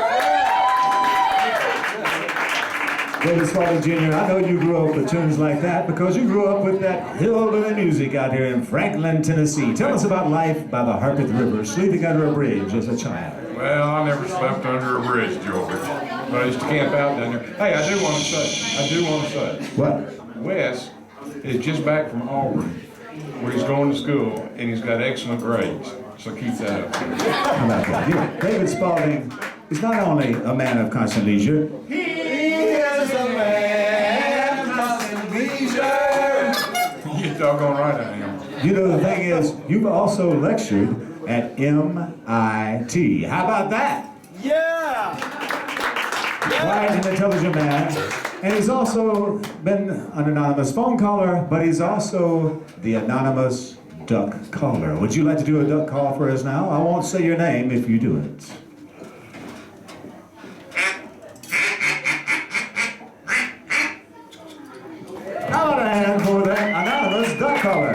David Spalding Jr., I know you grew up with tunes like that because you grew up with that hillbilly music out here in Franklin, Tennessee. Tell us about life by the Harpeth River, sleeping under a bridge as a child. Well, I never slept under a bridge, George. But I used to camp out down there. Hey, I do want to say. What? Wes is just back from Auburn, where he's going to school, and he's got excellent grades. So keep that up. How about that? Yeah. David Spalding is not only a man of constant leisure, He is a man of constant leisure. You're doggone right I am. you know, the thing is, you've also lectured at MIT. How about that? Yeah. Quiet and intelligent man. And he's also been an anonymous phone caller, but he's also the anonymous duck caller. Would you like to do a duck call for us now? I won't say your name if you do it. How about a hand for that anonymous duck caller?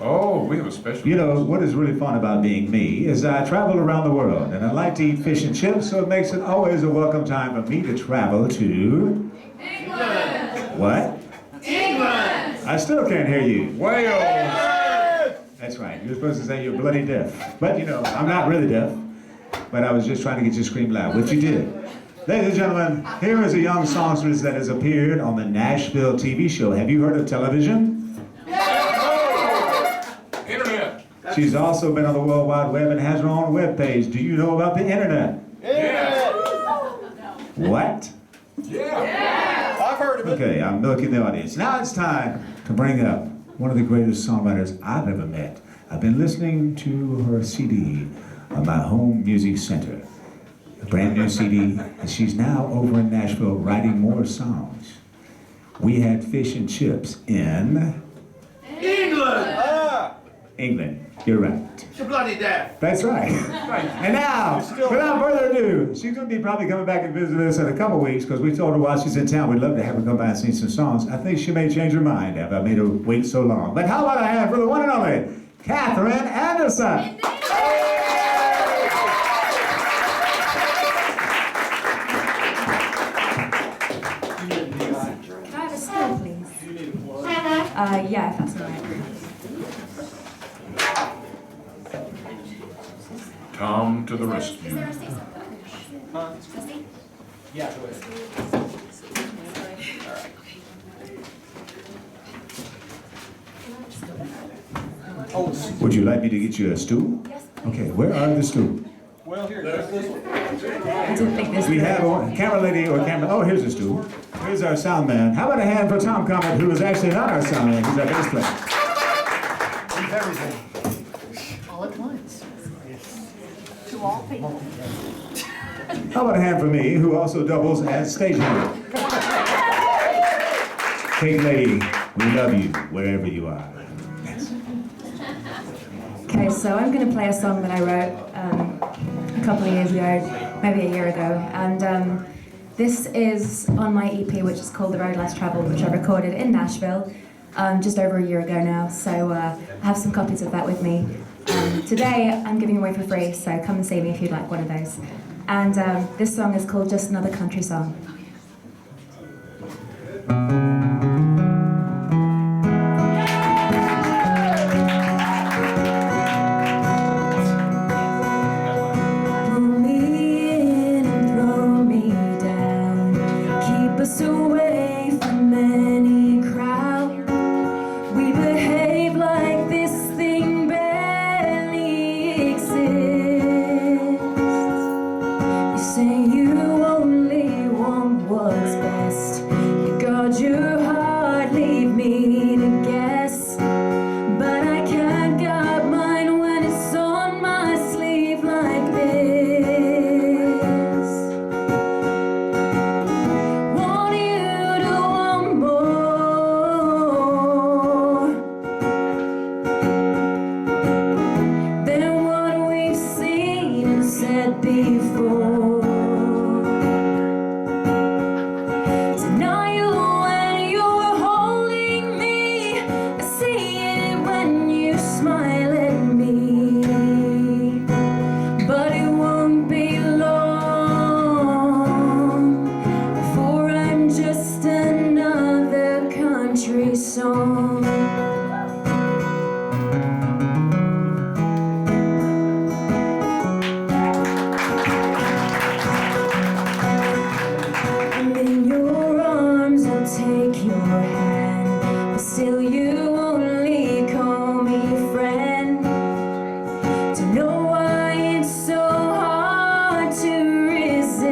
Oh, we have a special. You know, what is really fun about being me is I travel around the world, and I like to eat fish and chips, so it makes it always a welcome time for me to travel to... England. What? England. I still can't hear you. Wales. That's right, you're supposed to say you're bloody deaf. But you know, I'm not really deaf, but I was just trying to get you to scream loud, which you did. Ladies and gentlemen, here is a young songstress that has appeared on the Nashville TV show. Have you heard of television? Internet. She's also been on the World Wide Web and has her own webpage. Do you know about the internet? Yeah. What? Yeah. I've heard of it. Okay, I'm milking the audience. Now it's time to bring up one of the greatest songwriters I've ever met. I've been listening to her CD on my home music center. A brand new CD, and she's now over in Nashville writing more songs. We had fish and chips in... England. England. You're right. You're bloody deaf. That's right. And now, without further ado, she's going to be probably coming back and visit us in a couple weeks because we told her while she's in town we'd love to have her come by and sing some songs. I think she may change her mind after I made her wait so long. But how about a hand for the one and only Kathryn Anderson? Can I have a still, please? Yeah, if that's all right. Tom to the rescue. Yeah, go ahead. Would you like me to get you a stool? Okay, where are the stools? Well, here, there's this one. I didn't think this We through. have a camera lady or camera. Oh, here's a stool. Here's our sound man. How about a hand for Tom Comet, who is actually not our sound man, he's our bass player. He's everything. All at once. To all people. How about a hand for me, who also doubles as stage hand? Cake lady, we love you wherever you are. Okay, so I'm going to play a song that I wrote a couple of years ago, maybe a year ago, and this is on my EP, which is called The Road Less Traveled, which I recorded in Nashville just over a year ago now, so I have some copies of that with me. Today, I'm giving away for free, so come and see me if you'd like one of those. And this song is called Just Another Country Song. Say you only want what's best. You guard your heart. song. I'm in your arms, I'll take your hand, but still you only call me friend. To know why it's so hard to resist.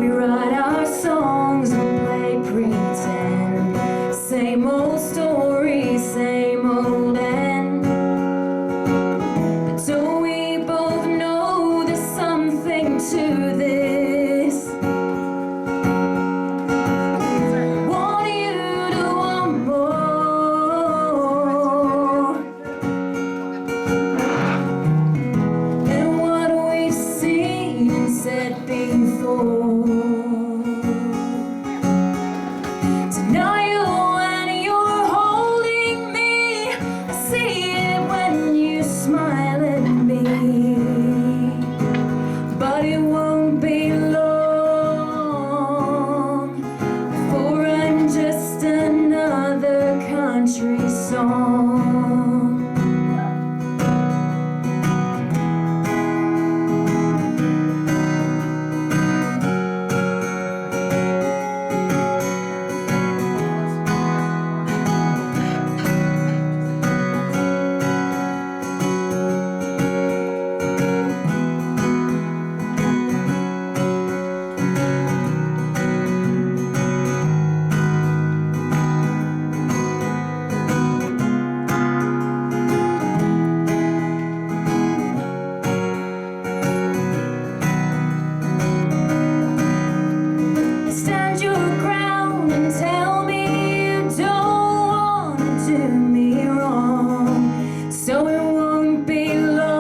We write our songs and play pretend. Same old story, same old end. But don't we both know there's something to this? Want you to want more than what we've seen and said before. Tonight when you're holding me, I see it when you smile at me. But it won't be long before I'm just another country song. Stand your ground and tell me you don't want to do me wrong. So it won't be long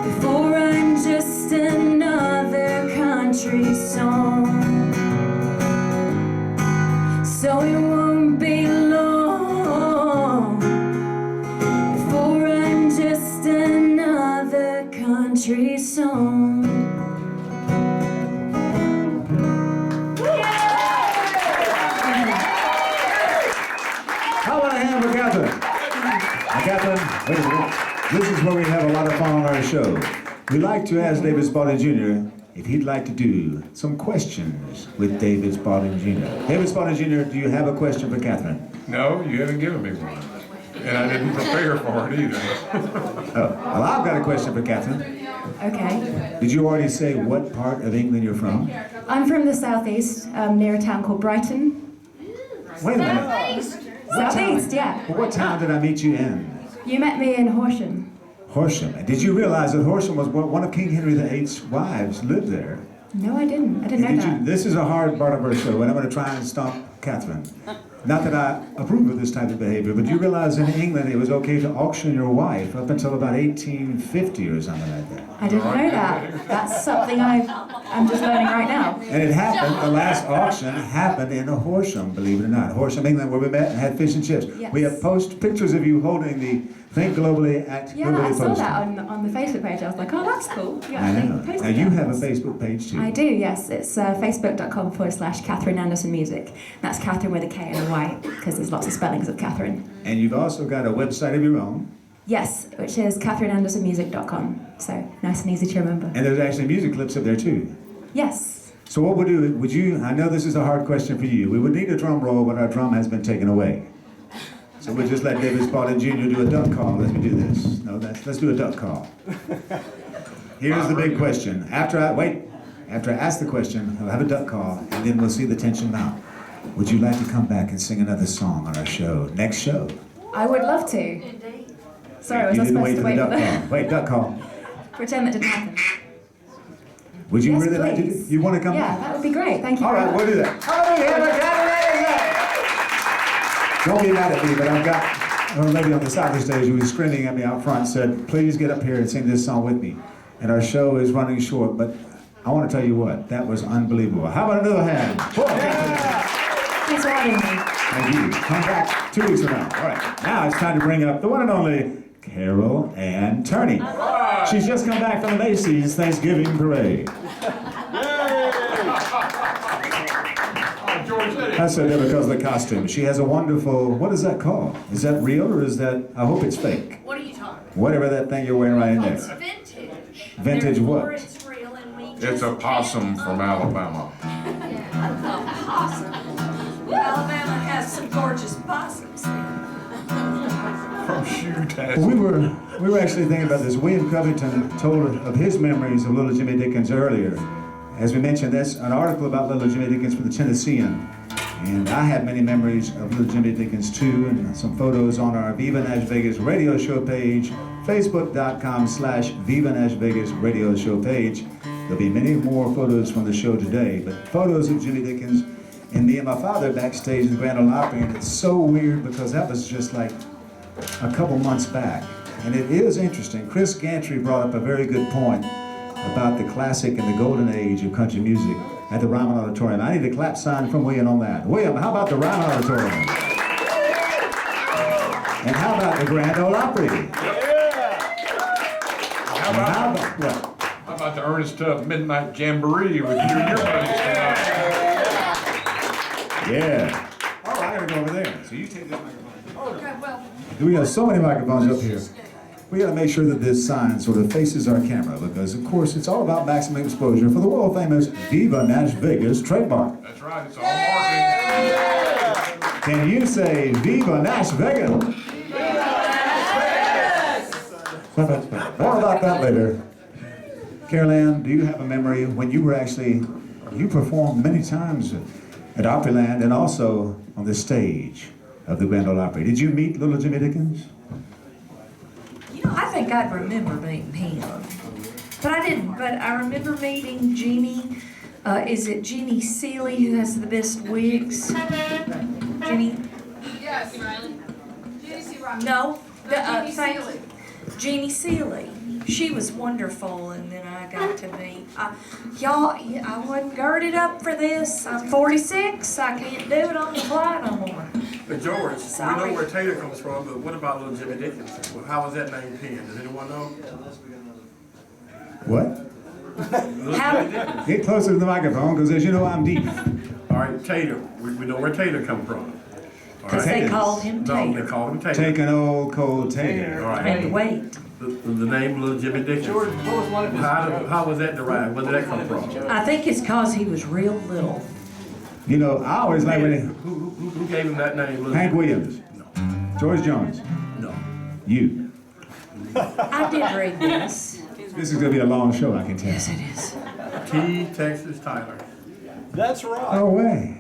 before I'm just another country song. So it won't be long before I'm just another country song. How about a hand for Kathryn? Kathryn, wait a minute. This is where we have a lot of fun on our show. We like to ask David Spalding Jr. if he'd like to do some questions with David Spalding Jr. David Spalding Jr., do you have a question for Kathryn? No, you haven't given me one. And I didn't prepare for it either. Oh, well, I've got a question for Kathryn. Okay. Did you already say what part of England you're from? I'm from the southeast, near a town called Brighton. Wait a minute. Southeast, yeah. Well, what town did I meet you in? You met me in Horsham. Horsham. And did you realize that Horsham was one of King Henry VIII's wives lived there? No, I didn't. I didn't know Did that. you, this is a hard part of our show, and I'm going to try and stomp Kathryn. Not that I approve of this type of behavior, but you realize in England it was okay to auction your wife up until about 1850 or something like that. I didn't know that. That's something I'm just learning right now. And it happened, the last auction happened in Horsham, believe it or not. Horsham, England, where we met and had fish and chips. Yes. We have post pictures of you holding the Think Globally, Act Yeah, Globally I saw poster. that on the Facebook page. I was like, oh, that's cool. You I actually know. posted Now you that. have a Facebook page too. I do, yes. It's facebook.com/Kathryn Anderson Music. That's Kathryn with a K and a Y, because there's lots of spellings of Kathryn. And you've also got a website of your own. Yes, which is KathrynAndersonMusic.com. So nice and easy to remember. And there's actually music clips up there too. Yes. So what we'll do, would you, I know this is a hard question for you, we would need a drum roll, but our drum has been taken away. So we'll just let David Spalding Jr. do a duck call as we do this. No, let's do a duck call. Here's the big question. After I ask the question, I'll have a duck call, and then we'll see the tension mount. Would you like to come back and sing another song on our show, next show? I would love to. Sorry, was You I didn't supposed to wait for for the duck call. Wait, duck call. Pretend that didn't happen. Would you Yes, really like to do, please. you want to come Yeah, back? that would be great. Thank you All very right, much. we'll do that. Don't be mad at me, but I've got a lady on the side of the stage who was screaming at me out front, said, please get up here and sing this song with me. And our show is running short, but I want to tell you what, that was unbelievable. How about another hand? Thanks for having me. Thank you. Come back 2 weeks from now. All right, now it's time to bring up the one and only Carol Ann Turney. She's just come back from the Macy's Thanksgiving Parade. George said it. I said that because of the costume. She has a wonderful, what is that called? Is that real or is that, I hope it's fake. What are you talking about? Whatever that thing you're wearing right in It's there. vintage. Vintage what? Therefore, it's real and we It's just a possum can't from Alabama. A possum. Alabama has some gorgeous possums. From Shoe Well, we were actually thinking about this. William Covington told of his memories of Little Jimmy Dickens earlier. As we mentioned, that's an article about Little Jimmy Dickens from the Tennessean. And I have many memories of Little Jimmy Dickens too, and some photos on our Viva NashVegas radio show page, facebook.com/Viva NashVegas radio show page. There'll be many more photos from the show today, but photos of Jimmy Dickens and me and my father backstage in the Grand Ole Opry, and it's so weird because that was just like a couple months back. And it is interesting. Chris Gantry brought up a very good point about the classic and the golden age of country music at the Ryman Auditorium. I need a clap sign from William on that. William, how about the Ryman Auditorium? And how about the Grand Ole Opry? How about the Ernest Tubb Midnight Jamboree with you and your buddies tonight? Yeah. Oh, I gotta go over there. So you take this microphone. Okay, well. We have so many microphones up here. We gotta make sure that this sign sort of faces our camera because, of course, it's all about maximum exposure for the world famous Viva NashVegas trademark. That's right, it's all marketing. Can you say Viva NashVegas? More about that later. Carol, do you have a memory when you were actually, you performed many times at Opryland and also on the stage of the Grand Ole Opry. Did you meet Little Jimmy Dickens? You know, I think I'd remember meeting him. But I didn't. But I remember meeting Jeannie. Is it Jeannie Seeley who has the best wigs? Jeannie? Yes, Riley. Jeannie C. Riley. No. Jeannie Seeley. Jeannie Seeley. She was wonderful, and then I got to meet. Y'all, I wasn't girded up for this. I'm 46. I can't do it on the fly no more. But George, Sorry. we know where Tater comes from, but what about Little Jimmy Dickens? Well, how was that name penned? Does anyone know? What? How? Get closer to the microphone because, as you know, I'm deep. All right, Tater. We know where Tater come from. All Because they Taters. called him No, Tater. they called him Tater. Take an old cold tater. All right. And wait. The name Little Jimmy Dickens. George, what was one of his How was that derived? Where did that come from? I think it's because he was real little. You know, I always like when Who gave him that name? Little Hank Jimmy? Williams, George Jones, No. you. I did read this. This is gonna be a long show, I can tell. Yes, it is. T. Texas Tyler. That's right. No way.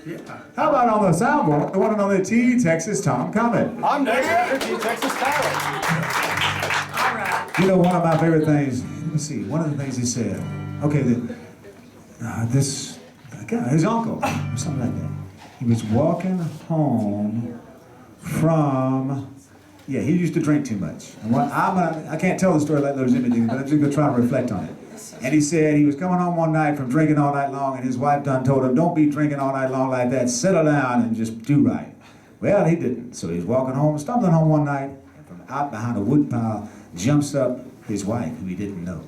Yeah. How about on the soundboard, the one and only T. Texas Tom Comet? I'm next. T. Texas Tyler. All right. You know, one of my favorite things, let me see, one of the things he said, okay, this guy, his uncle, or something like that, he was walking home from, yeah, he used to drink too much. And I can't tell the story like Little Jimmy did, but I'm just gonna try to reflect on it. And he said he was coming home one night from drinking all night long, and his wife done told him, don't be drinking all night long like that, settle down and just do right. Well, he didn't. So he's walking home, stumbling home one night, and from out behind a wood pile jumps up his wife, who he didn't know.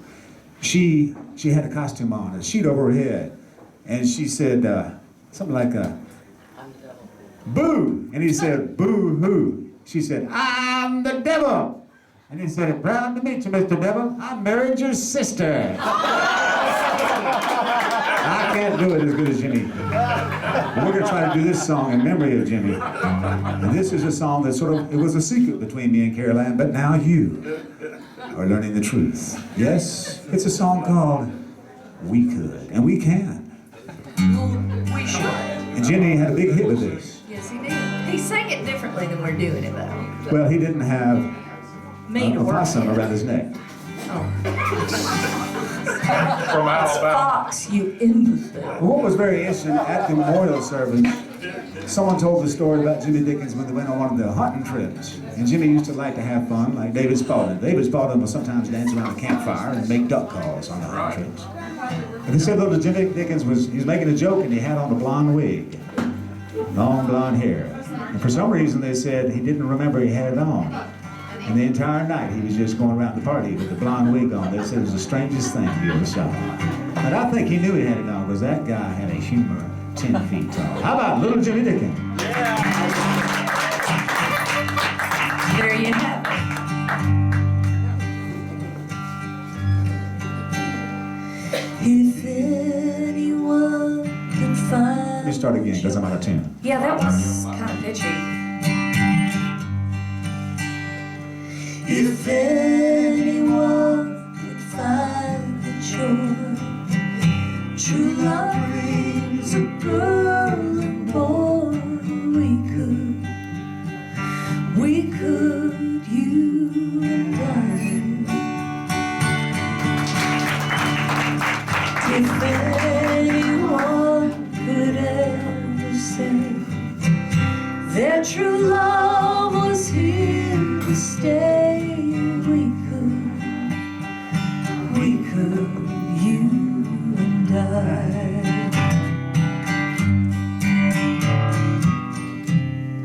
She had a costume on, a sheet over her head, and she said something like, boo! And he said, boo-hoo. She said, I'm the devil! And he said, proud to meet you, Mr. Devil. I married your sister. I can't do it as good as Jimmy. But we're going to try to do this song in memory of Jimmy. And this is a song that sort of, it was a secret between me and Caroline, but now you are learning the truth. Yes, it's a song called We Could, and we can. We should. And Jimmy had a big hit with this. Yes, he did. He sang it differently than we're doing it, though. Well, he didn't have Me a to work possum with. around his neck. From That's Alabama. Fox, you imbecile. What was very interesting, at the memorial service, someone told the story about Jimmy Dickens when they went on one of the hunting trips. And Jimmy used to like to have fun, like David Spaulding. David Spaulding would sometimes dance around a campfire and make duck calls on the hunting trips. And they said little Jimmy Dickens he was making a joke and he had on a blonde wig, long blonde hair. And for some reason they said he didn't remember he had it on. And the entire night he was just going around the party with the blonde wig on. They said it was the strangest thing he ever saw. But I think he knew he had it on because that guy had a humor 10 feet tall. How about little Jimmy Dickens? There you have it. If anyone can find. Let me start again because I'm out of tune. Yeah, that was kind of pitchy. If anyone could find the joy, true love brings a girl and boy, we could, you and I. If anyone could ever say their true love was here to stay, we could, you and I.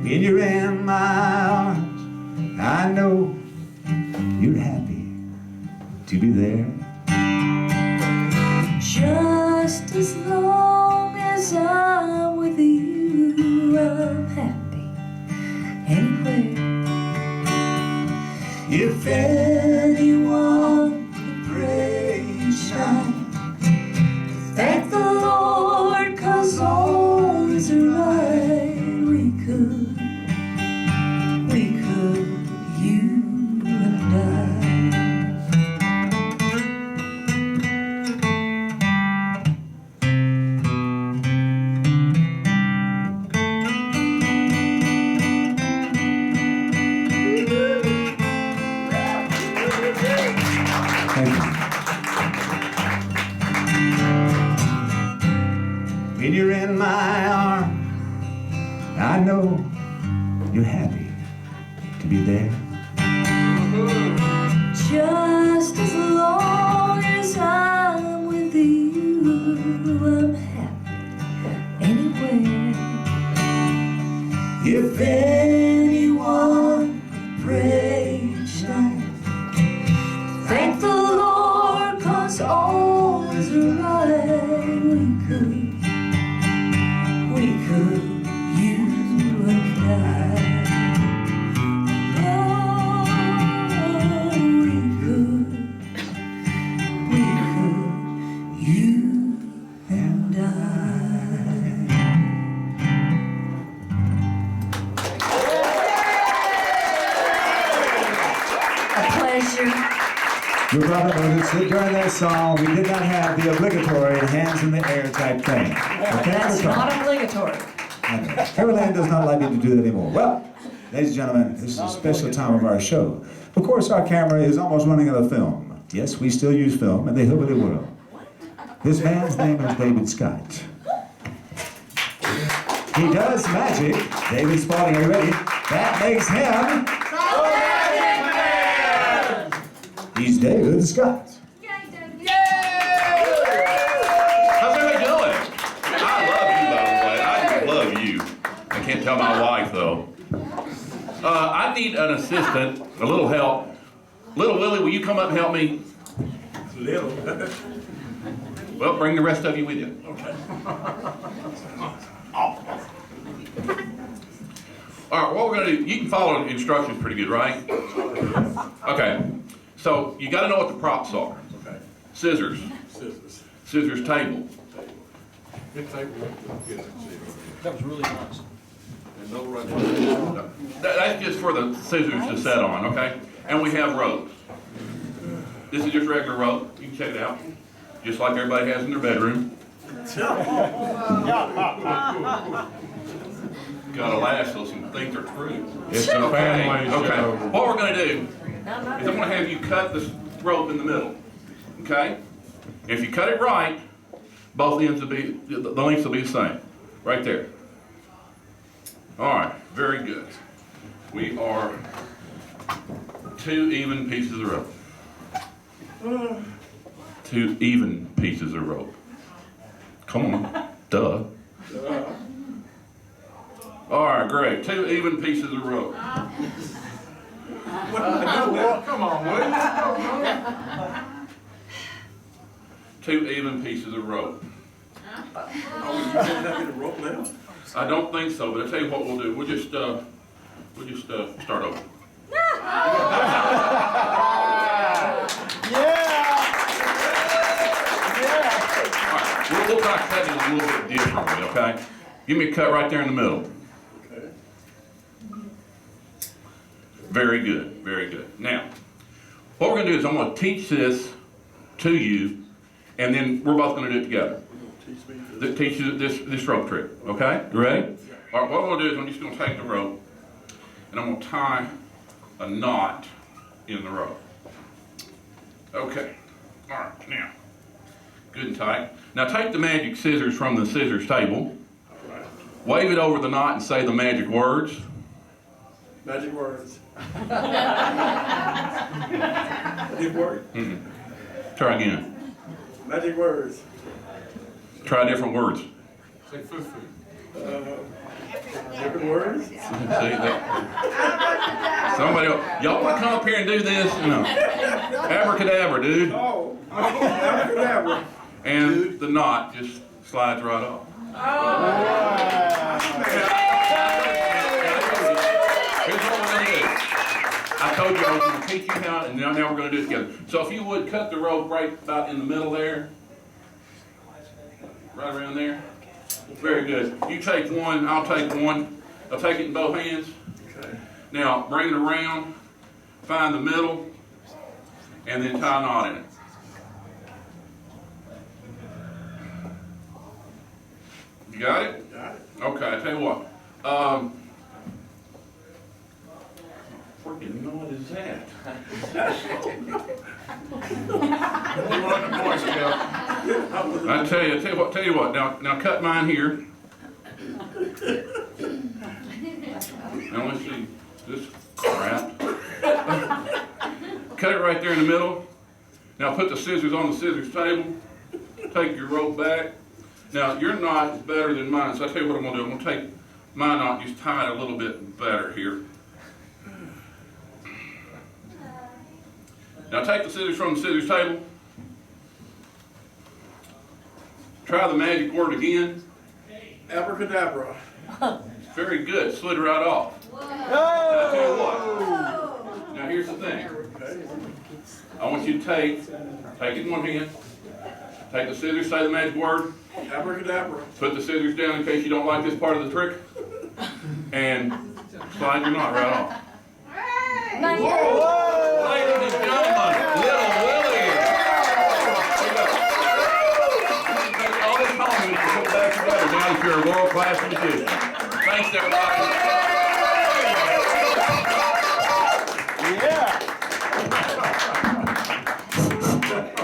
When you're in my arms, I know you're happy to be there. Just as long as I'm with you, I'm happy anywhere. If anyone could pray and shine, thank the Lord, 'cause all is right. We could, you and I. When you're in my arms, I know you're happy to be there. Just as long as I'm with you, I'm happy anywhere. If anyone could pray and shine, thank the Lord, 'cause all is right. We could, you and I. Oh, we could, you and I. A pleasure. Your brother noticed that during that song, we did not have the obligatory hands in the air type thing. Okay? That's not obligatory. Carolyn does not like me to do that anymore. Well, ladies and gentlemen, this is a special time of our show. Of course, our camera is almost running out of film. Yes, we still use film in the hillbilly world. This man's name is David Scott. He does magic. David Spalding, are you ready? That makes him... He's David Scott. How's everybody doing? I love you, by the way. I love you. I can't tell my wife, though. I need an assistant, a little help. Little Willie, will you come up and help me? Little. Well, bring the rest of you with you. Okay. All right, what we're gonna do, you can follow the instructions pretty good, right? Okay, so you gotta know what the props are. Okay. Scissors. Scissors. Scissors table. Good table. Good. That was really nice. And no running. That's just for the scissors to set on, okay? And we have ropes. This is just regular rope. You can check it out. Just like everybody has in their bedroom. Gotta laugh so some things are true. It's a family Okay. show. What we're gonna do is I'm gonna have you cut this rope in the middle. Okay? If you cut it right, both ends will be, the lengths will be the same. Right there. Alright, very good. We are 2 even pieces of rope. 2 even pieces of rope. Come on, duh. Alright, great. 2 even pieces of rope. Come on, Willie. 2 even pieces of rope. I don't think so, but I'll tell you what we'll do. We'll just start over. We'll try cutting it a little bit differently, okay? Give me a cut right there in the middle. Very good, very good. Now, what we're going to do is I'm going to teach this to you, and then we're both going to do it together. Teach you this rope trick, okay? You ready? All right, what I'm going to do is I'm just going to take the rope, and I'm going to tie a knot in the rope. Okay. All right, now, good and tight. Now take the magic scissors from the scissors table, wave it over the knot and say the magic words. Magic words. Magic words. Try again. Magic words. Try different words. Say foo-foo. Different words? See that? Somebody else. Y'all want to come up here and do this? No. Abracadabra, dude. Oh, abracadabra. And the knot just slides right off. Here's what we're going to do. I told you I was going to teach you how, and now we're going to do it together. So if you would cut the rope right about in the middle there. Right around there. Very good. You take one, I'll take one. I'll take it in both hands. Okay. Now bring it around, find the middle, and then tie a knot in it. You got it? Got it. Okay, I tell you what. Freaking knot is that? I tell you what. Now cut mine here. Now let's see this crap. Cut it right there in the middle. Now put the scissors on the scissors table. Take your rope back. Now your knot is better than mine, so I tell you what I'm gonna do. I'm gonna take my knot, just tie it a little bit better here. Now take the scissors from the scissors table. Try the magic word again. Abracadabra. Very good. Slid right off. Now, I tell you what. Now here's the thing. I want you to take it in one hand. Take the scissors, say the magic word. Abracadabra. Put the scissors down in case you don't like this part of the trick. And slide your knot right off. Ladies and gentlemen, little Willie. All this home is to put it back together now that you're a world-class musician. Thanks, everybody.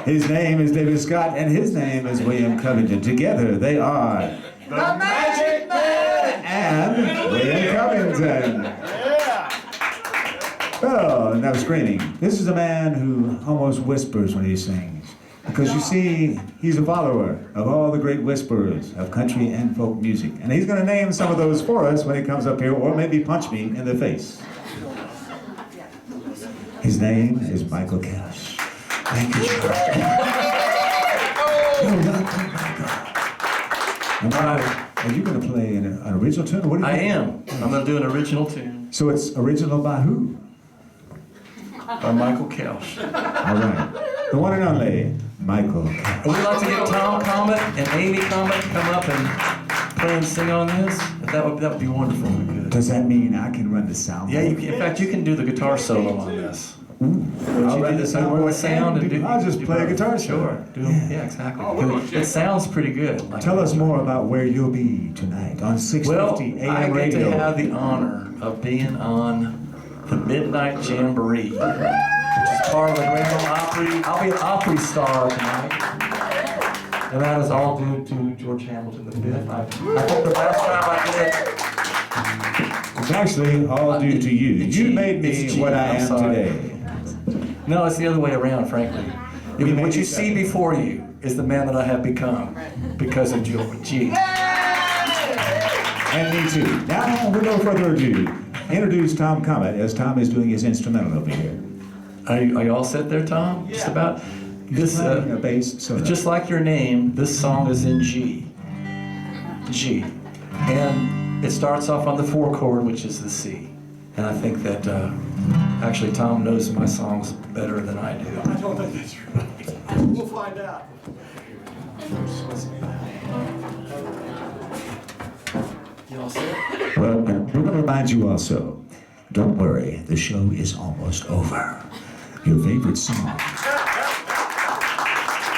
His name is David Scott, and his name is William Covington. Together, they are The Magic Man and William Covington. Oh, now screaming. This is a man who almost whispers when he sings. Because you see, he's a follower of all the great whisperers of country and folk music. And he's going to name some of those for us when he comes up here, or maybe punch me in the face. His name is Michael Cash. Thank you, Charles. You're welcome, Michael. Are you going to play an original tune? What are you I am. I'm going to do an original tune. So it's original by who? By Michael Kelch. All right. The one and only Michael Kelch. Would you like to get Tom Comet and Amy Comet to come up and play and sing on this? That would be wonderful. Good. Does that mean I can run the sound? Yeah, you can, in fact, you can do the guitar solo on this. I'll run the sound. I'll just play a guitar solo. Sure. Yeah, exactly. It sounds pretty good. Tell us more about where you'll be tonight on 650 AM I get radio. to have the honor of being on the Midnight Jamboree, which is part of the Grand Ole Opry. I'll be an Opry star tonight. And that is all due to George Hamilton V. I hope the last time I did. It's actually all due to you. You made me what I am today. No, it's the other way around, frankly. What you see before you is the man that I have become because of George G. And me too. Now, with no further ado, introduce Tom Comet as Tom is doing his instrumental over here. Are you all set there, Tom? Just about. This, a bass solo. just like your name, this song is in G. G. And it starts off on the 4 chord, which is the C. And I think that actually Tom knows my songs better than I do. I don't think that's right. We'll find out. You all set? Well, we're going to remind you also, don't worry, the show is almost over. Your favorite song,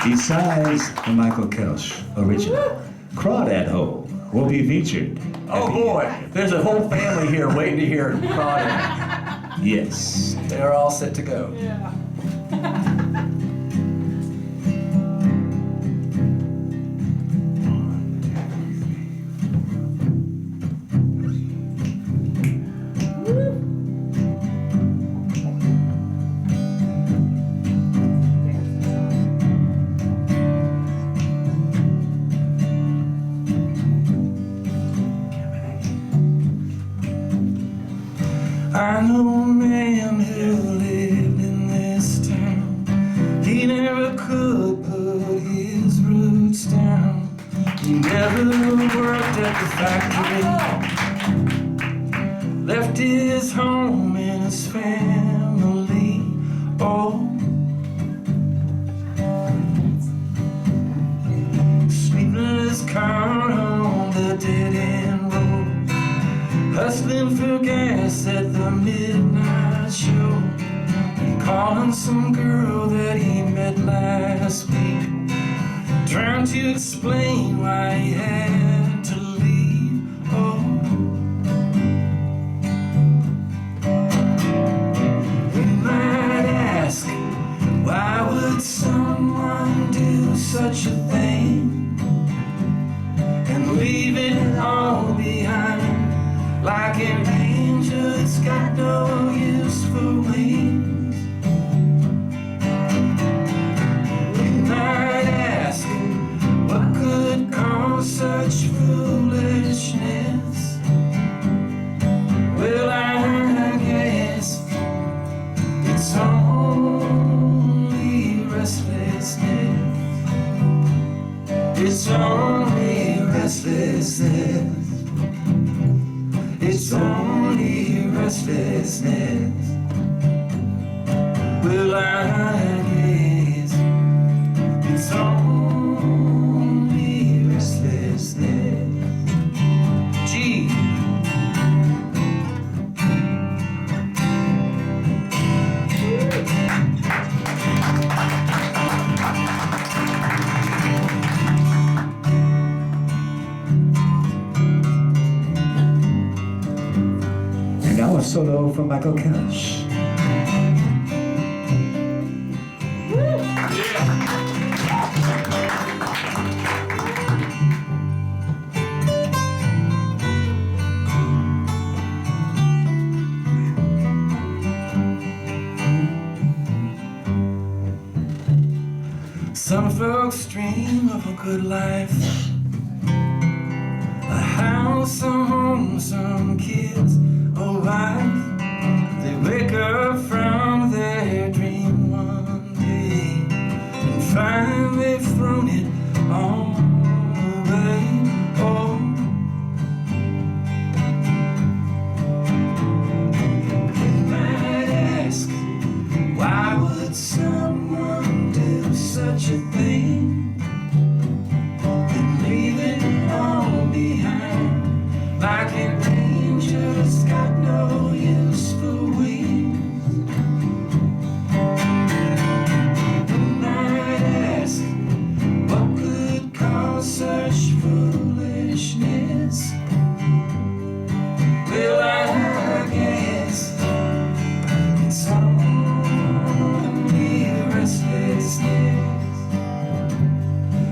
besides the Michael Kelch original, Crawdad Hole, will be featured. Oh boy, there's a whole family here waiting to hear Crawdad. Yes. They're all set to go. Yeah. I know a man who lived in this town. He never could put his roots down. He never worked at the factory. Left his home and his family. Oh, sleeping in his car on the dead end road, hustling for gas at the midnight show, calling some girl that he met last week, trying to explain why he had to leave. Oh, you might ask, why would someone do such a thing and leave it all behind? Like an angel, it's got no use for wings. You might ask, what could cause such foolishness? Well, I guess it's only restlessness. It's only restlessness. It's only restlessness. Well, I guess it's only restlessness. Gee. Now a solo from Michael Kelch. Some folks dream of a good life, a house, a home, some kids, a wife. They wake up from their dream one day and find they've thrown it all away. Oh, you might ask, why would someone do such a thing and leave it all behind? Like an angel, it's got no use for wings. You might ask, what could cause such foolishness? Well, I guess it's only restlessness.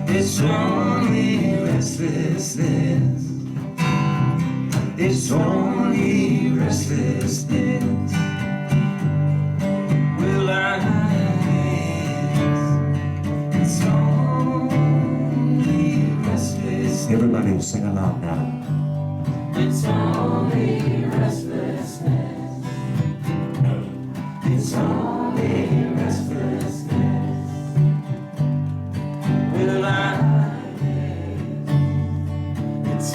It's only restlessness. It's only restlessness. Well, I guess it's only restlessness. Everybody sing along now. It's only restlessness. It's only restlessness. Well, I guess it's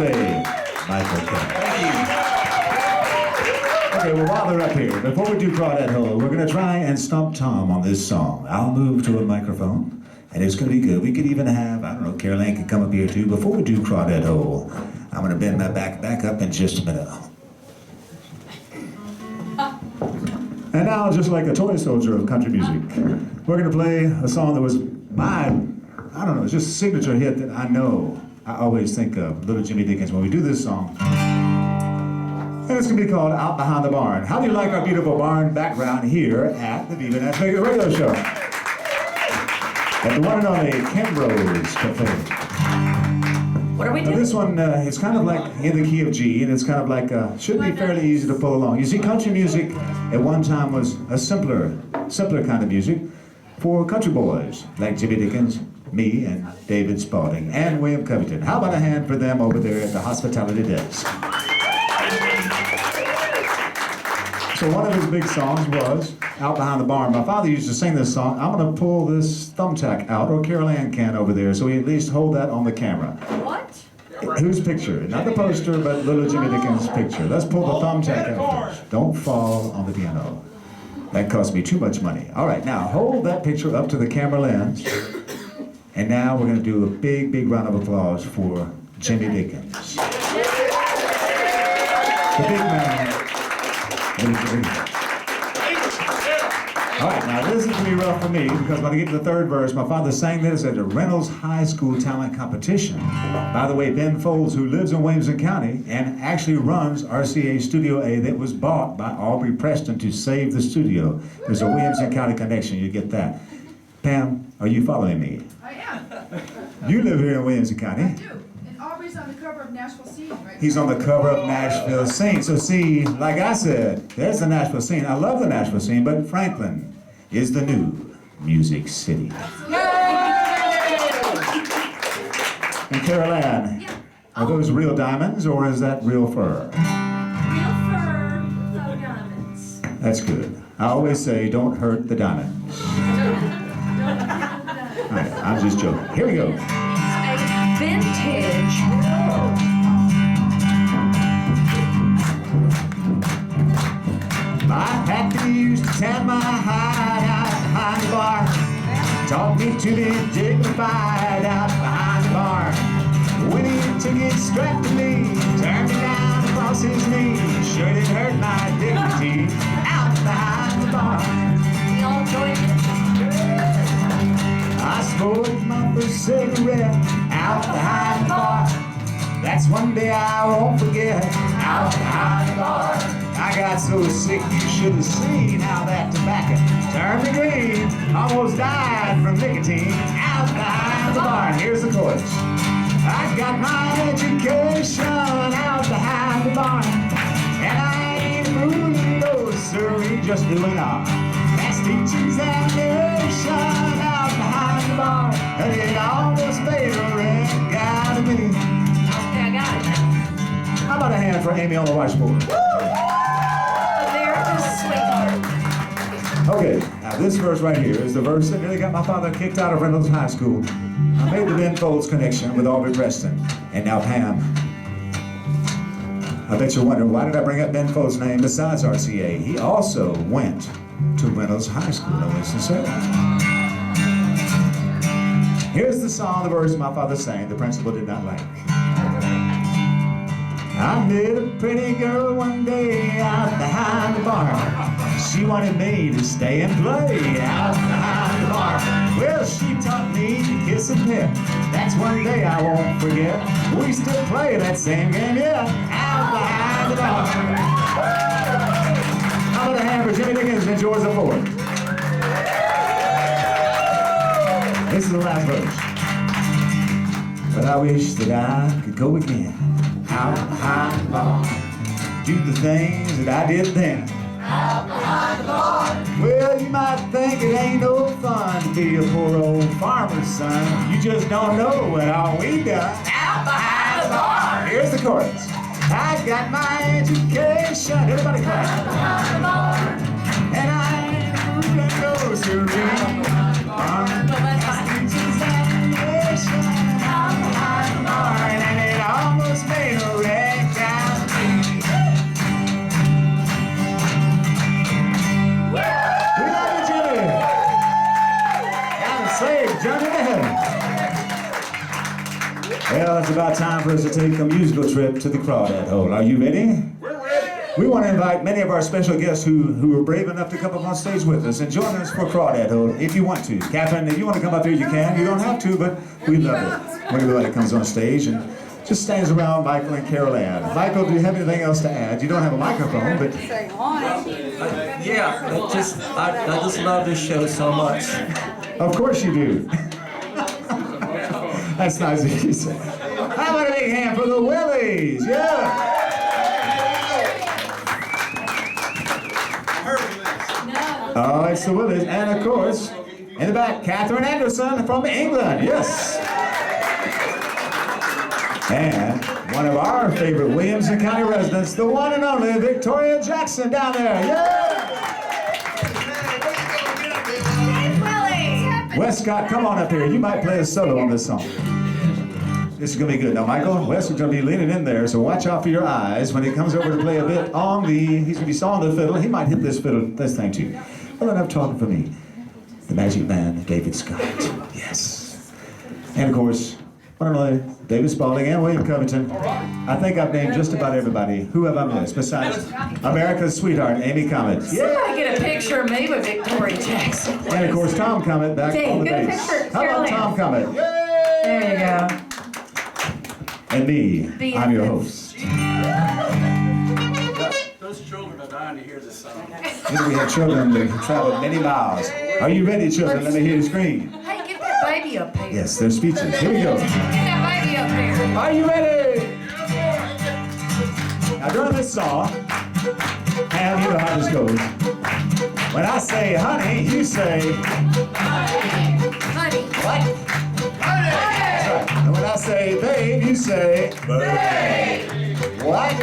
play Michael Kelly. Okay, well, while they're up here, before we do Crawdad Hole, we're going to try and stump Tom on this song. I'll move to a microphone, and it's going to be good. We could even have, I don't know, Carol Ann can come up here too. Before we do Crawdad Hole, I'm going to bend my back up in just a minute. And now, just like a toy soldier of country music, we're going to play a song that was my, I don't know, it's just a signature hit that I know I always think of, Little Jimmy Dickens, when we do this song. And it's going to be called Out Behind the Barn. How do you like our beautiful barn background here at the Viva NashVegas radio show? At the one and only Kimbro's Café. What are we doing? Now this one, it's kind of like in the key of G, and it's kind of like, should be fairly easy to pull along. You see, country music at one time was a simpler kind of music for country boys, like Jimmy Dickens, me, and David Spaulding, and William Covington. How about a hand for them over there at the hospitality desk? So one of his big songs was Out Behind the Barn. My father used to sing this song. I'm going to pull this thumbtack out, or Carol Ann can over there, so we at least hold that on the camera. What? Whose picture? Not the poster, but little Jimmy Dickens' picture. Let's pull the thumbtack out first. Don't fall on the piano. That cost me too much money. All right, now hold that picture up to the camera lens. And now we're going to do a big, big round of applause for Jimmy Dickens. The big man. All right, now this is going to be rough for me because when I get to the third verse, my father sang this at the Reynolds High School talent competition. By the way, Ben Folds, who lives in Williamson County and actually runs RCA Studio A that was bought by Aubrey Preston to save the studio. There's a Williamson County connection, you get that. Pam, are you following me? I am. You live here in Williamson County. I do. And Aubrey's on the cover of Nashville Scene, right? He's on the cover of Nashville Scene. So see, like I said, there's the Nashville Scene. I love the Nashville Scene, but Franklin is the new Music City. And Carol Ann, are those real diamonds or is that real fur? Real fur, no diamonds. That's good. I always say, don't hurt the diamonds. All right, I'm just joking. Here we go. It's a vintage. My pappy used to tan my hide out behind the bar. Taught me to be dignified out behind the bar. When he took his strap to me, turned me down across his knee. Sure did hurt my dignity out behind the bar. We all joined it. I smoked my first cigarette out behind the bar. That's one day I won't forget. Out behind the bar, I got so sick you should have seen how that tobacco turned me green. Almost died from nicotine. Out behind the bar. Here's the chorus. I got my education out behind the bar, and I ain't moving no siree, just doing our mass teaching examination out behind the bar, and it almost made a red guy to me. Okay, I got it. How about a hand for Amy on the washboard? America's sweetheart. Okay, now this verse right here is the verse that nearly got my father kicked out of Reynolds High School. I made the Ben Folds connection with Aubrey Preston. And now Pam, I bet you're wondering, why did I bring up Ben Folds' name besides RCA? He also went to Reynolds High School in Winston-Salem. Here's the song, the verse my father sang, the principal did not like. I met a pretty girl one day out behind the bar. She wanted me to stay and play out behind the bar. Well, she taught me to kiss and pet. That's one day I won't forget. We still play that same game, yeah, out behind the bar. How about a hand for Jimmy Dickens and George the Fourth? This is the last verse. But I wish that I could go again. Out behind the bar, do the things that I did then. Out behind the bar. Well, you might think it ain't no fun to be a poor old farmer's son. You just don't know what all we done. Out behind the bar. Here's the chorus. I got my education. Everybody clap. Out behind the bar. And I ain't moving no serene. Out behind the bar. And it almost made a Well, it's about time for us to take a musical trip to the Crawdad Hole. Are you ready? We're ready. We want to invite many of our special guests who are brave enough to come up on stage with us and join us for Crawdad Hole if you want to. Kathryn, if you want to come up here, you can. You don't have to, but we love it when everybody comes on stage and just stands around Michael and Carol Ann. Michael, do you have anything else to add? You don't have a microphone, but... Yeah, I just love this show so much. Of course you do. That's nice of you to say. How about a big hand for the Willies? Yeah! Oh, it's the Willies. And of course, in the back, Kathryn Anderson from England. Yes! And one of our favorite Williamson County residents, the one and only Victoria Jackson down there. Yeah! Wes Scott, come on up here. You might play a solo on this song. This is going to be good. Now, Michael, Wes is going to be leaning in there, so watch out for your eyes when he comes over to play a bit on the... He's going to be sawing the fiddle. He might hit this thing too. Well, enough talking for me. The magic man, David Scott. Yes. And of course, one and only David Spaulding and William Covington. I think I've named just about everybody. Who have I missed besides America's sweetheart, Amy Comet? Yeah. Somebody get a picture of me with Victoria Jackson. And of course, Tom Comet back on the bass. How about Tom Comet? There you go. And me, I'm your host. Those children are dying to hear this song. You know, we have children that have traveled many miles. Are you ready, children? Let me hear you scream. Hey, get that baby up here. Yes, they're speeches. Here we go. Get that baby up here. Are you ready? Now, during this song, Pam, you know how this goes. When I say honey, you say... Honey. What? Honey! That's right. And when I say babe, you say... Babe! What?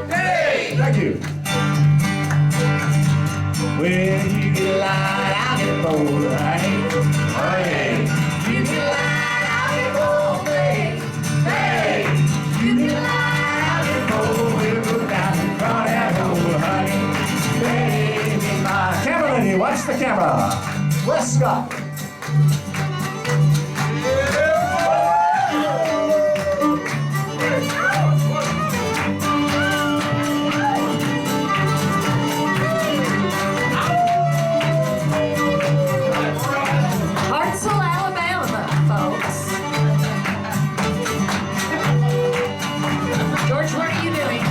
Babe! Thank you. When you get light, I'll get bold, honey. Honey. You get light, I'll get bold, babe. Babe. You get light, I'll get bold. We'll go down the Crawdad Hole, honey. Baby, my... Camera lady, watch the camera. Wes Scott. Hartselle, Alabama, folks. George, what are you doing?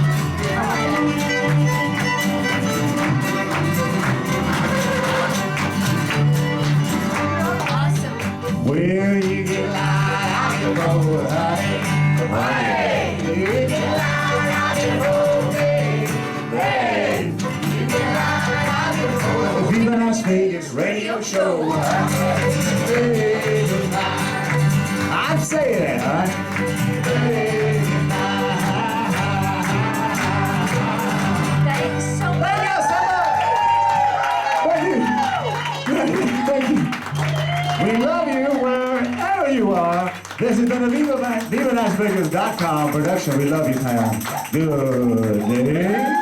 Awesome. Where you get light, I'll get bold, honey. Honey. You get light, I'll get bold, babe. Babe. You get light, I'll get bold. The Viva NashVegas radio show, honey. Baby, I'm saying it, honey. Baby, Thanks so much. Thank you. We love you wherever you are. This has been a VivaNashVegas.com production. We love you, Pam. Good day.